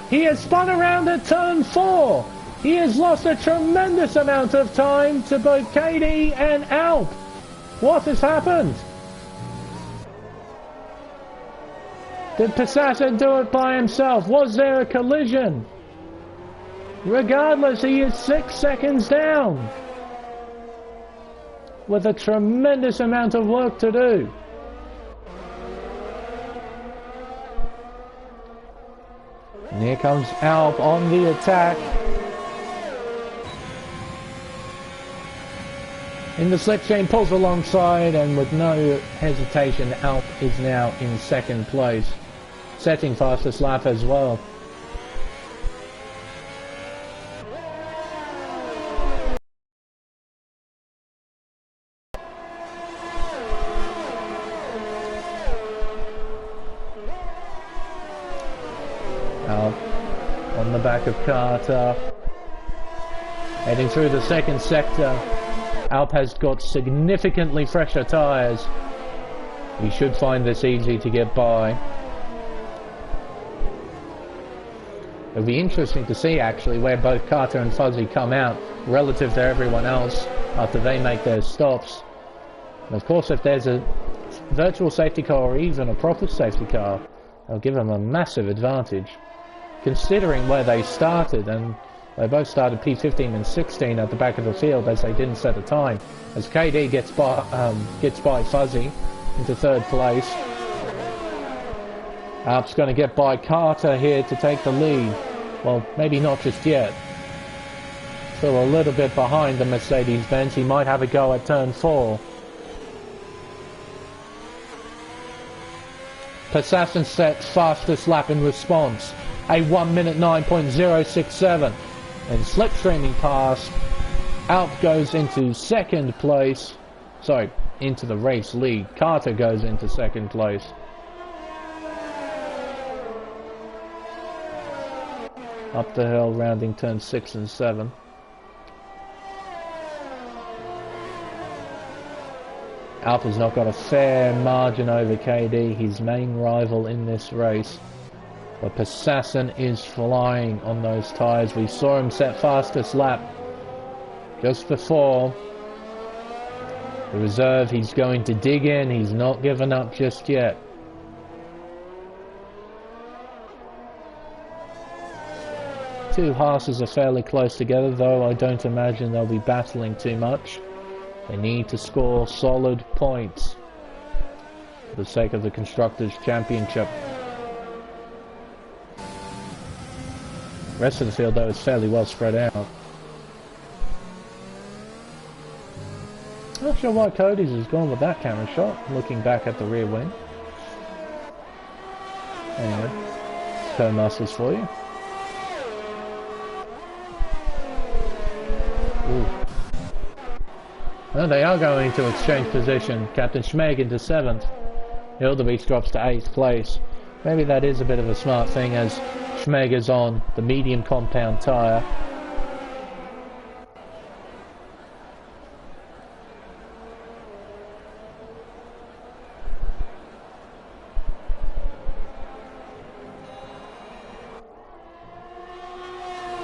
He has spun around at turn 4. He has lost a tremendous amount of time to both KD and Alp. What has happened? Did Persasson do it by himself? Was there a collision? Regardless, he is 6 seconds down. With a tremendous amount of work to do. And here comes Alp on the attack. In the slipstream, pulls alongside, and with no hesitation, Alp is now in second place. Setting fastest lap as well. Alp on the back of Carter. Heading through the second sector. Alp has got significantly fresher tyres. He should find this easy to get by. It'll be interesting to see actually where both Carter and Fuzzy come out relative to everyone else after they make their stops. And of course, if there's a virtual safety car or even a proper safety car, it'll give them a massive advantage. Considering where they started, and they both started P15 and 16 at the back of the field as they didn't set a time. As KD gets by Fuzzy into third place. Alp's going to get by Carter here to take the lead. Well, maybe not just yet. Still a little bit behind the Mercedes-Benz. He might have a go at turn 4. Persasson sets fastest lap in response. A 1 minute 9.067. And slipstreaming past, Alp goes into second place. Sorry, into the race lead. Carter goes into second place. Up the hill, rounding turns 6 and 7. Alp has not got a fair margin over KD, his main rival in this race. But Persasson is flying on those tyres. We saw him set fastest lap just before. The reserve, he's going to dig in. He's not given up just yet. Two Haas's are fairly close together, though I don't imagine they'll be battling too much. They need to score solid points for the sake of the Constructors Championship. The rest of the field, though, is fairly well spread out. Not sure why Cody's has gone with that camera shot, looking back at the rear wing. Anyway, toe muscles for you. Ooh. Oh, they are going to exchange position. Captain Schmeg into 7th. Hildebeest drops to 8th place. Maybe that is a bit of a smart thing as Schmeg is on the medium compound tyre.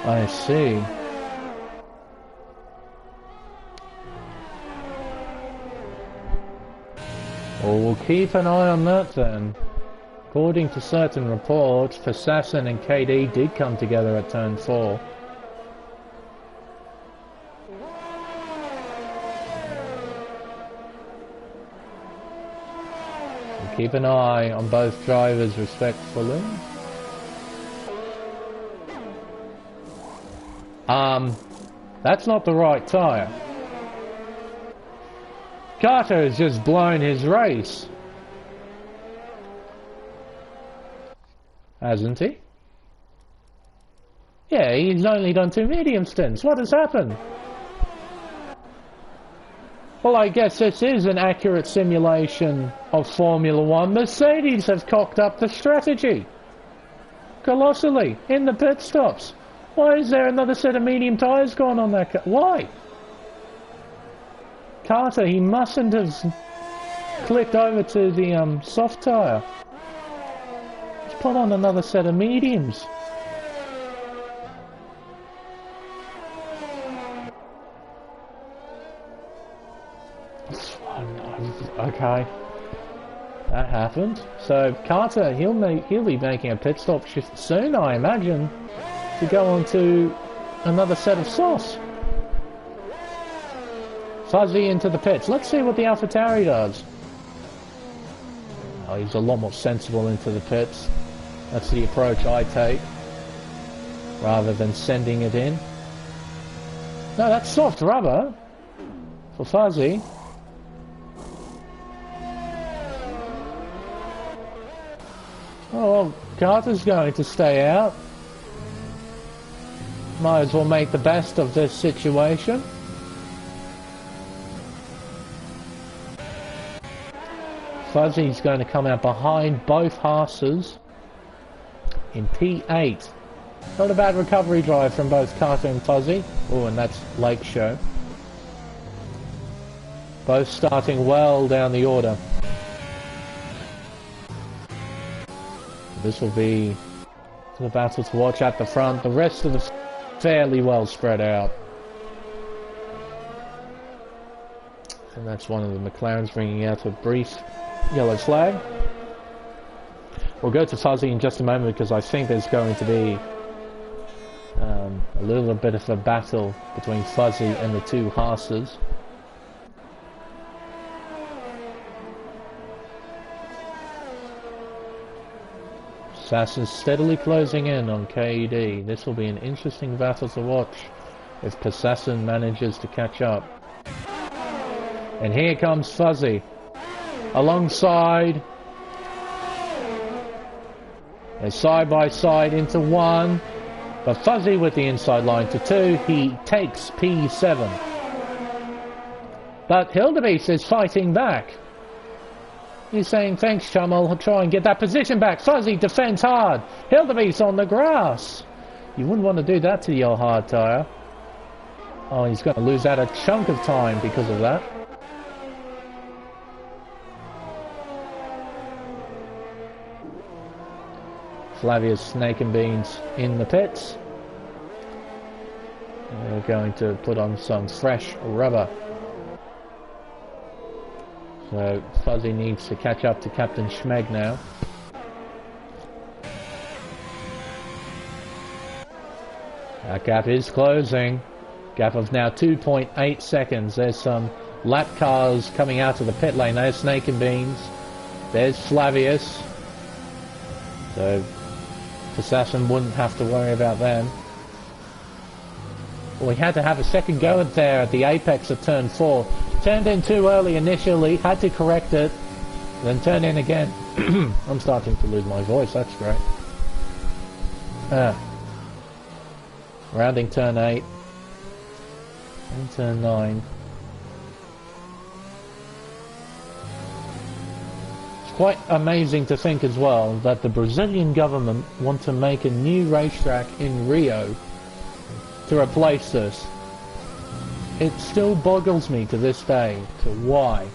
I see. Well, we'll keep an eye on that then. According to certain reports, Persasson and KD did come together at turn 4. We'll keep an eye on both drivers respectfully. That's not the right tyre. Carter has just blown his race. Hasn't he? Yeah, he's only done 2 medium stints. What has happened? Well, I guess this is an accurate simulation of Formula 1. Mercedes have cocked up the strategy. Colossally, in the pit stops. Why is there another set of medium tyres going on that car? Why? Carter, he mustn't have clicked over to the soft tyre. Let's put on another set of mediums. Okay, that happened. So Carter, he'll be making a pit stop soon, I imagine, to go on to another set of sauce. Fuzzy into the pits. Let's see what the AlphaTauri does. Oh, he's a lot more sensible into the pits. That's the approach I take, rather than sending it in. No, that's soft rubber for Fuzzy. Oh, well, Carter's going to stay out. Might as well make the best of this situation. Fuzzy's going to come out behind both Haas's. in P8. Not a bad recovery drive from both Carter and Fuzzy. Oh, and that's Lake Show. Both starting well down the order. This will be the battle to watch at the front. The rest of the fairly well spread out. And that's one of the McLarens bringing out a brief yellow flag. We'll go to Fuzzy in just a moment because I think there's going to be a little bit of a battle between Fuzzy and the two Haas's. Assassin steadily closing in on KED. This will be an interesting battle to watch if Assassin manages to catch up. And here comes Fuzzy alongside. They're side by side into one, but Fuzzy with the inside line to two. He takes P7, but Hildebeest is fighting back. He's saying, thanks chum, I'll try and get that position back. Fuzzy defends hard. Hildebeest on the grass. You wouldn't want to do that to your hard tyre. Oh, he's going to lose out a chunk of time because of that. Flavia's Snake and Beans in the pits. And we're going to put on some fresh rubber. So Fuzzy needs to catch up to Captain Schmeg now. That gap is closing. Gap of now 2.8 seconds. There's some lap cars coming out of the pit lane. There's Snake and Beans. There's Flavius. So Assassin wouldn't have to worry about them. Well, he had to have a second go at there at the apex of turn 4. Turned in too early initially, had to correct it, then turn in again. I'm starting to lose my voice, that's great. Rounding turn 8. And turn 9. Quite amazing to think as well that the Brazilian government want to make a new racetrack in Rio to replace this. It still boggles me to this day to why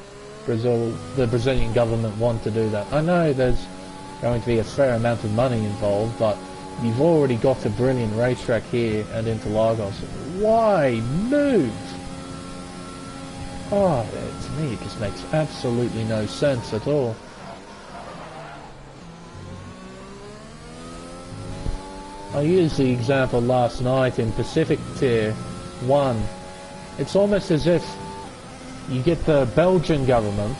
the Brazilian government want to do that. I know there's going to be a fair amount of money involved, but you've already got a brilliant racetrack here at Interlagos. Why move? Oh, to me it just makes absolutely no sense at all. I used the example last night in Pacific Tier 1. It's almost as if you get the Belgian government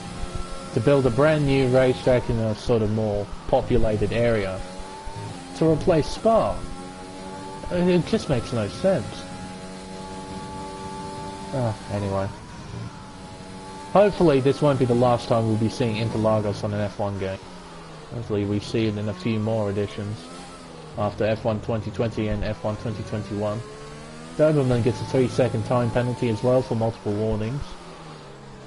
to build a brand new racetrack in a sort of more populated area to replace Spa. It just makes no sense. Anyway. Hopefully this won't be the last time we'll be seeing Interlagos on an F1 game. Hopefully we see it in a few more editions. After F1 2020 and F1 2021. Doberman gets a 3-second time penalty as well for multiple warnings.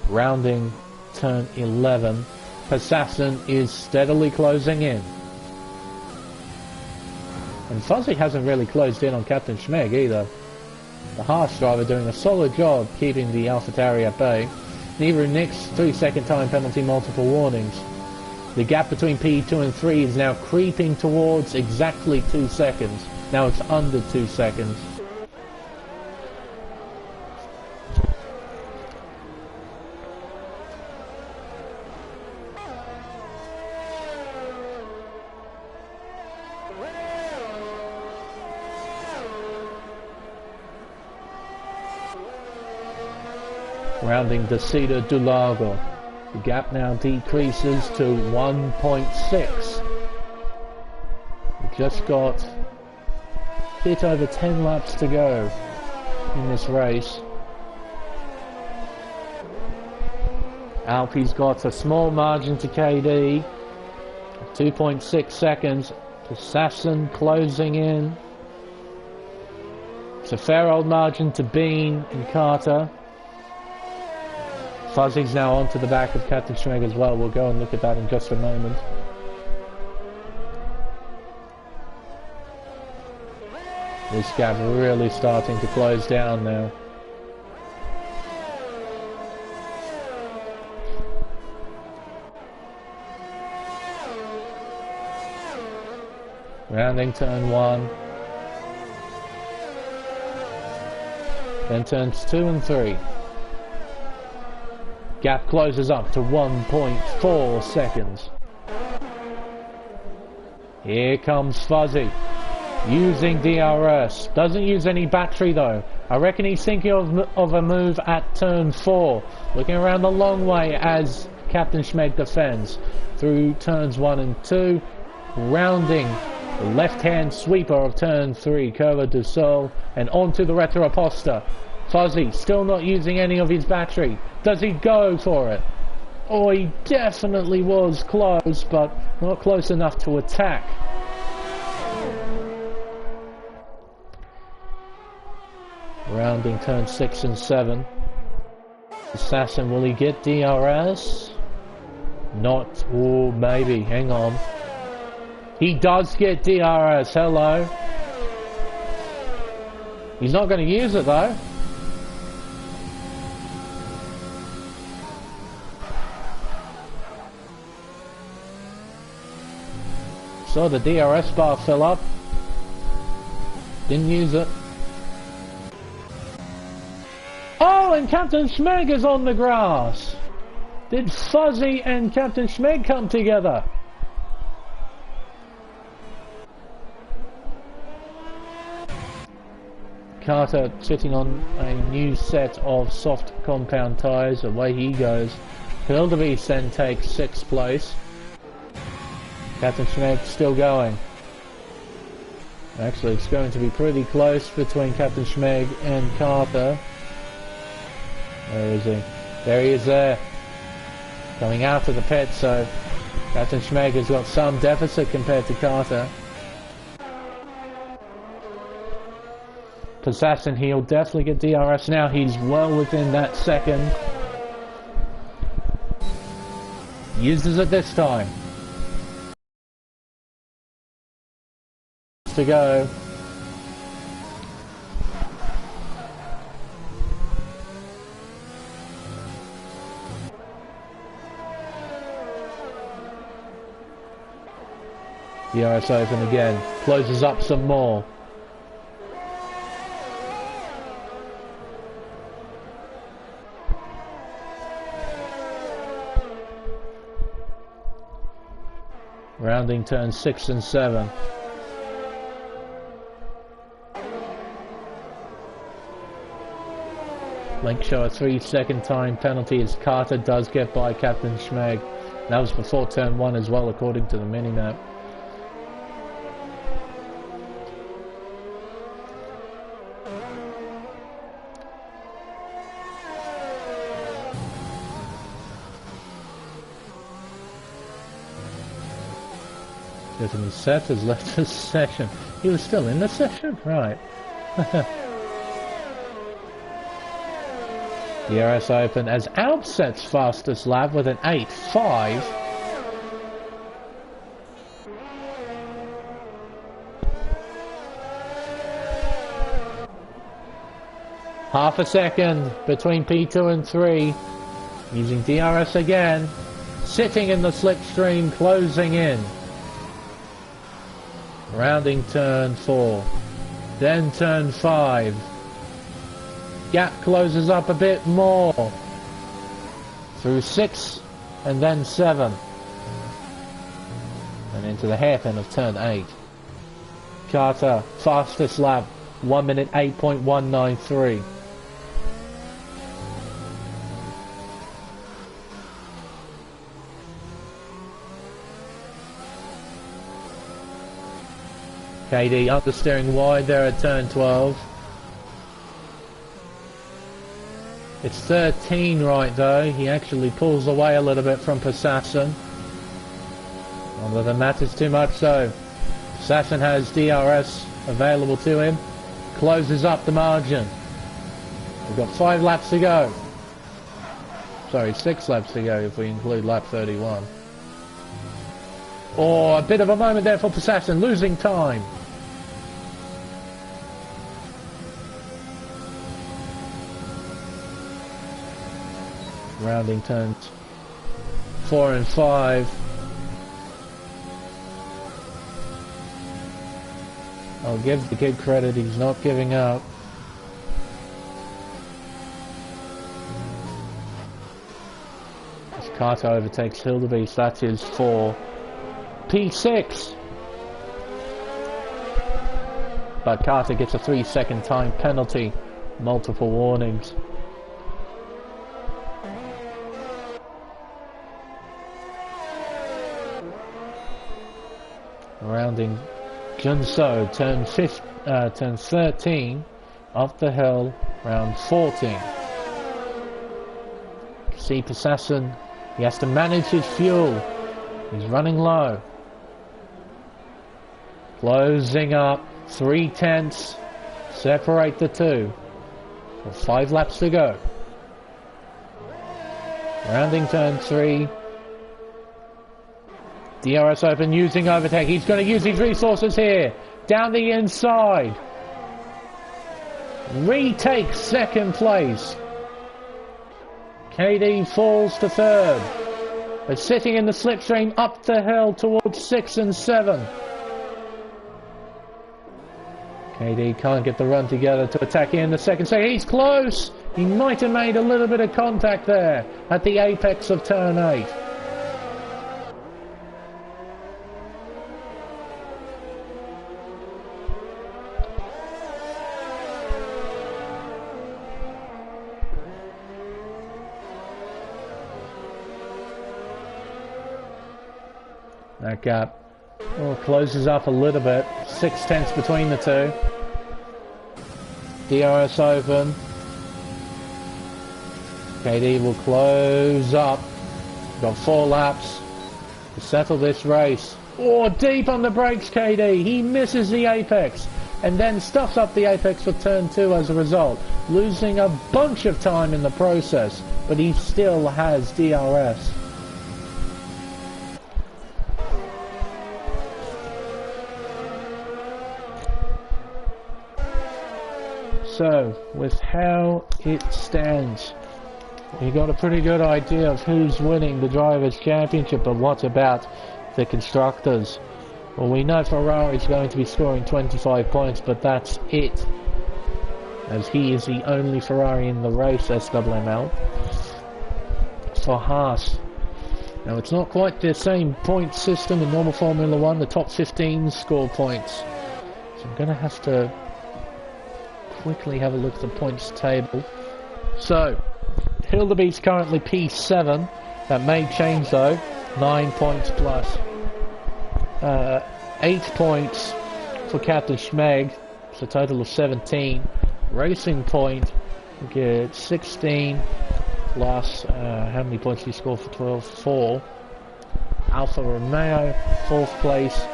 Rounding turn 11. Assassin is steadily closing in. And Fuzzy hasn't really closed in on Captain Schmeg either. The Haas driver doing a solid job keeping the AlphaTauri at bay. Neither Nick's 3-second time penalty, multiple warnings. The gap between P2 and 3 is now creeping towards exactly 2 seconds. Now it's under 2 seconds. Rounding Descida do Lago. The gap now decreases to 1.6. We've just got a bit over 10 laps to go in this race. Alfie's got a small margin to KD. 2.6 seconds. Assassin closing in. It's a fair old margin to Bean and Carter. Fuzzy's now onto the back of Captain Schmeg as well. We'll go and look at that in just a moment. This gap really starting to close down now. Rounding turn 1. Then turns 2 and 3. Gap closes up to 1.4 seconds. Here comes Fuzzy. Using DRS. Doesn't use any battery though. I reckon he's thinking of a move at turn 4. Looking around the long way as Captain Schmeg defends. Through turns 1 and 2. Rounding the left-hand sweeper of turn 3, Curva du Sol, and onto the Retroposta. Fuzzy still not using any of his battery. Does he go for it? Oh, he definitely was close, but not close enough to attack. Rounding turn 6 and 7. Assassin, will he get DRS? Not, or maybe, hang on. He does get DRS, hello. He's not going to use it though. Saw the DRS bar fill up. Didn't use it. Oh, and Captain Schmeg is on the grass. Did Fuzzy and Captain Schmeg come together? Carter sitting on a new set of soft compound tyres. Away he goes. Hildebeest then takes 6th place. Captain Schmeg still going. Actually, it's going to be pretty close between Captain Schmeg and Carter. Where is he? There he is there. Coming out of the pit, so Captain Schmeg has got some deficit compared to Carter. Assassin, he'll definitely get DRS now. He's well within that second. Uses it this time. To go. DRS open again. Closes up some more. Rounding turns 6 and 7. Link show a 3-second time penalty as Carter does get by Captain Schmeg. That was before turn 1 as well, according to the minimap. Getting his set has left the session. He was still in the session? Right. DRS open as Outset's fastest lap with an 8.5. Half a second between P2 and 3. Using DRS again. Sitting in the slipstream, closing in. Rounding turn 4. Then turn 5. Gap closes up a bit more. Through 6 and then 7. And into the hairpin of turn 8. Carter, fastest lap, 1 minute 8.193. KD understeering wide there at turn 12. It's 13 right though. He actually pulls away a little bit from Assassin. Not that it matters too much so. Assassin has DRS available to him. Closes up the margin. We've got 5 laps to go. Sorry, 6 laps to go if we include lap 31. Oh, a bit of a moment there for Assassin, losing time. Rounding turns 4 and 5. I'll give the kid credit, he's not giving up. As Carter overtakes Hildebeest, that's his 4. P6! But Carter gets a 3-second time penalty. Multiple warnings. Rounding Junso, turn 13, off the hill, round 14. See Possession, he has to manage his fuel, he's running low. Closing up, 3/10, separate the two. 5 laps to go. Rounding turn 3. DRS open, using overtake. He's going to use his resources here. Down the inside. Retakes second place. KD falls to 3rd. But sitting in the slipstream up the hill towards 6 and 7. KD can't get the run together to attack in the second. So he's close. He might have made a little bit of contact there at the apex of turn 8. That gap closes up a little bit. 6/10 between the two. DRS open. KD will close up. Got 4 laps to settle this race. Oh, deep on the brakes, KD. He misses the apex and then stuffs up the apex for turn 2 as a result, losing a bunch of time in the process, but he still has DRS. So, with how it stands, you got a pretty good idea of who's winning the Drivers' Championship, but what about the Constructors? Well, we know Ferrari's going to be scoring 25 points, but that's it, as he is the only Ferrari in the race, SWML. For Haas, now it's not quite the same point system in normal Formula 1, the top 15 score points, so I'm going to have to quickly have a look at the points table. So, Hildebeest currently P7. That may change though. 9 points plus 8 points for Captain Schmeg. It's a total of 17. Racing Point gets 16 plus how many points do you score for 12? 4. Alfa Romeo, 4th place.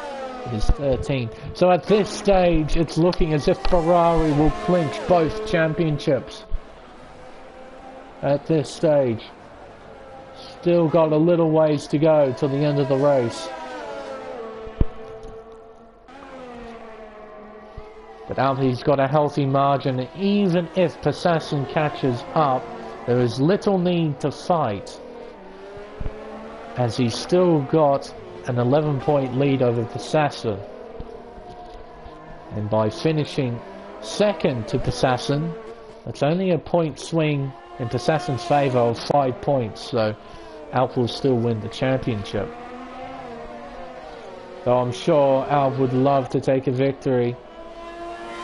It is 13. So at this stage, it's looking as if Ferrari will clinch both championships. At this stage. Still got a little ways to go till the end of the race. But Alfa's got a healthy margin. Even if Possession catches up, there is little need to fight, as he's still got an 11-point lead over Possession, and by finishing second to Possession, that's only a point swing in Possession's favour of 5 points, so Alf will still win the championship. Though I'm sure Alf would love to take a victory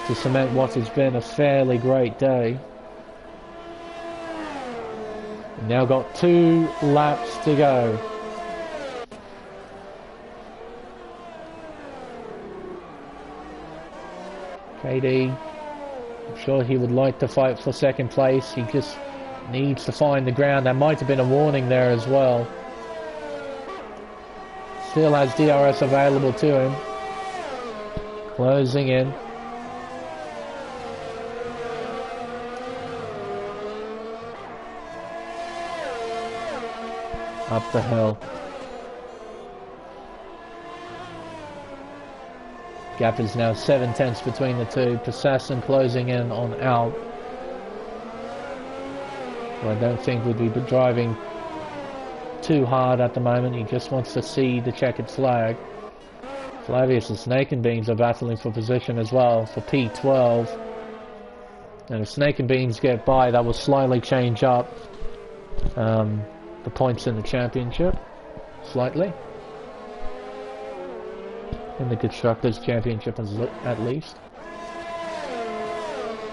to cement what has been a fairly great day. We've now got 2 laps to go. KD, I'm sure he would like to fight for second place. He just needs to find the ground. There might have been a warning there as well. Still has DRS available to him. Closing in. Up the hill. Gap is now 7/10 between the two. Possession closing in on Alp. who I don't think would be driving too hard at the moment. He just wants to see the checkered flag. Flavius and Snake and Beans are battling for position as well for P12. And if Snake and Beans get by, that will slightly change up the points in the championship. Slightly. In the Constructors Championship at least.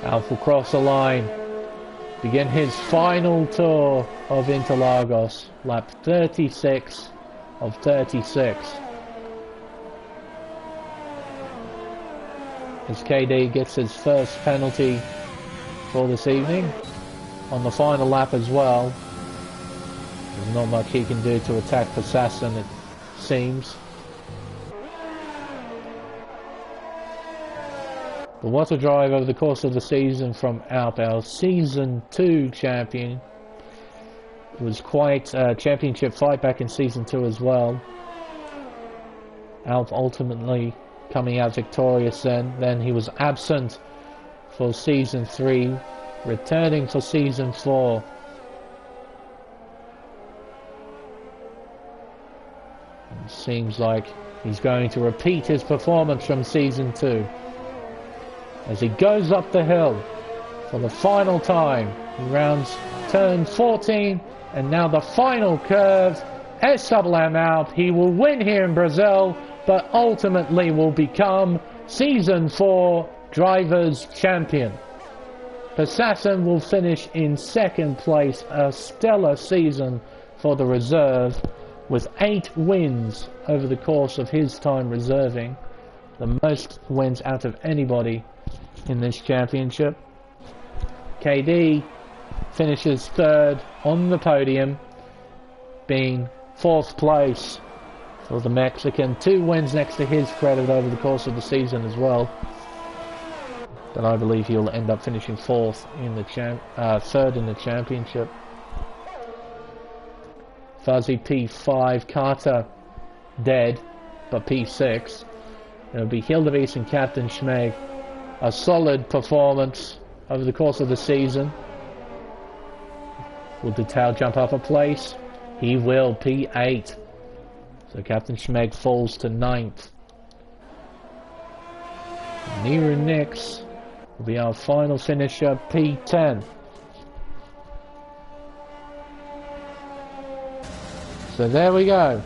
Alf will cross the line. Begin his final tour of Interlagos. Lap 36 of 36. As KD gets his first penalty for this evening. On the final lap as well. There's not much he can do to attack Assassin, it seems. But what a drive over the course of the season from Alp, our Season 2 champion. It was quite a championship fight back in Season 2 as well. Alp ultimately coming out victorious then. Then he was absent for Season 3, returning for Season 4. It seems like he's going to repeat his performance from Season 2. As he goes up the hill for the final time. He rounds turn 14 and now the final curve. SWM Alp, he will win here in Brazil, but ultimately will become Season 4 Drivers' Champion. Assassin will finish in second place, a stellar season for the reserve, with 8 wins over the course of his time reserving, the most wins out of anybody in this championship. KD finishes third on the podium, being 4th place for the Mexican. 2 wins next to his credit over the course of the season as well. But I believe he'll end up finishing 4th in the 3rd in the championship. Fuzzy P5, Carter dead, but P6. It'll be Hildebeest and Captain Schmeg. A solid performance over the course of the season. Will Detail jump up a place? He will, P8. So Captain Schmeg falls to 9th. Niru Nix will be our final finisher, P10. So there we go.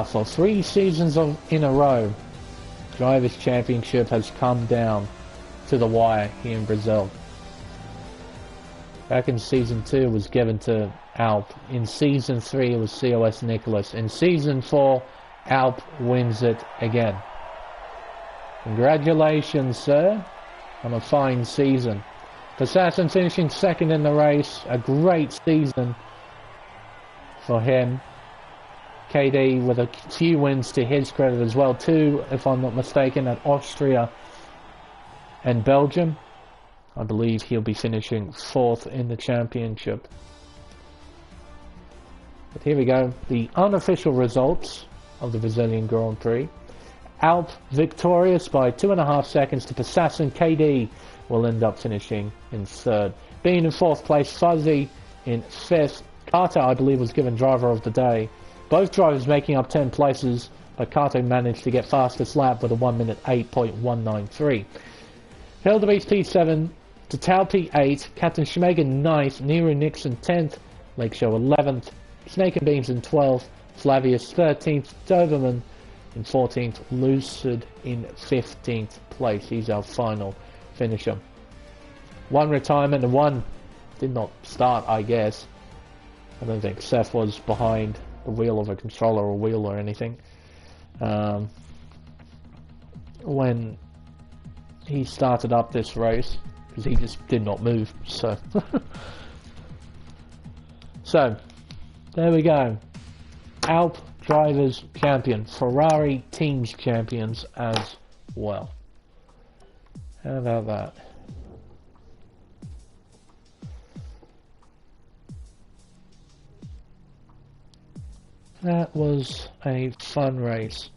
For 3 seasons in a row, Drivers' Championship has come down to the wire here in Brazil. Back in Season 2 it was given to Alp. In Season 3 it was COS Nicholas. In Season 4, Alp wins it again. Congratulations, sir, on a fine season. Assassin finishing second in the race, a great season for him. KD with a few wins to his credit as well. 2, if I'm not mistaken, at Austria and Belgium. I believe he'll be finishing 4th in the championship. But here we go, the unofficial results of the Brazilian Grand Prix. Alp victorious by 2.5 seconds to Assassin. KD will end up finishing in 3rd. Being in 4th place, Fuzzy in 5th. Carter, I believe, was given driver of the day. Both drivers making up 10 places, but Kato managed to get fastest lap with a 1 minute 8.193. Hildebeest P7, Total P8, Captain Schmegan 9th, Nero Nixon 10th, Lake Show 11th, Snake and Beams in 12th, Flavius 13th, Doberman in 14th, Lucid in 15th place. He's our final finisher. 1 retirement and 1 did not start, I guess. I don't think Seth was behind the wheel of a controller or wheel or anything when he started up this race, because he just did not move. So so there we go. Alp Drivers Champion, Ferrari Teams Champions as well. How about that? That was a fun race.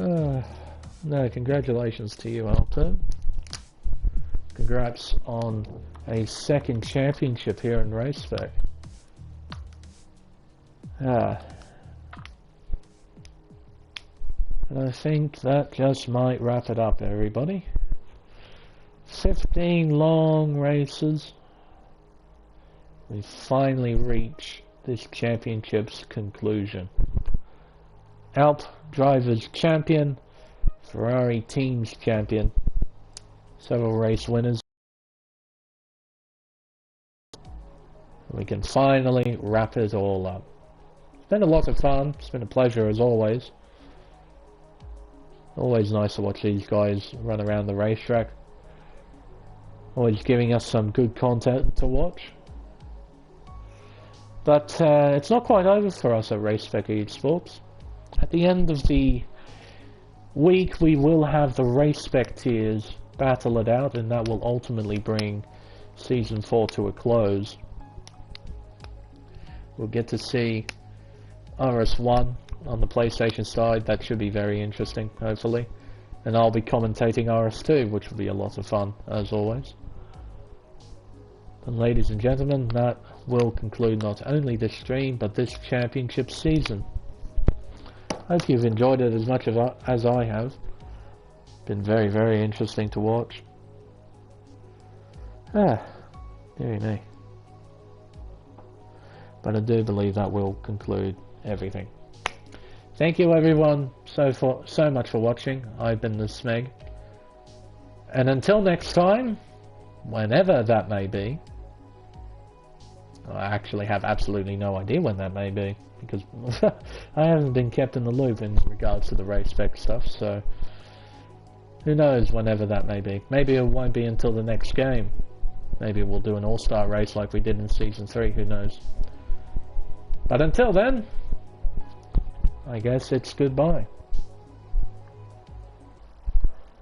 No, congratulations to you, Alto. Congrats on a second championship here in Race Spec. And I think that just might wrap it up, everybody. 15 long races. We finally reach this championship's conclusion. Alp Drivers Champion, Ferrari Teams Champion, several race winners. We can finally wrap it all up. It's been a lot of fun. It's been a pleasure as always. Always nice to watch these guys run around the racetrack. Always giving us some good content to watch. But it's not quite over for us at Race Spec Esports. At the end of the week, we will have the Race Spec tiers battle it out, and that will ultimately bring Season 4 to a close. We'll get to see RS1 on the PlayStation side. That should be very interesting, hopefully. And I'll be commentating RS2, which will be a lot of fun, as always. And ladies and gentlemen, that will conclude not only this stream, but this championship season. Hope you've enjoyed it as much as I have. Been very, very interesting to watch. Dearie me. But I do believe that will conclude everything. Thank you everyone so much for watching. I've been the Smeg. And until next time, whenever that may be, I actually have absolutely no idea when that may be, because I haven't been kept in the loop in regards to the Race Spec stuff, so who knows whenever that may be. Maybe it won't be until the next game. Maybe we'll do an all-star race like we did in Season 3, who knows. But until then, I guess it's goodbye.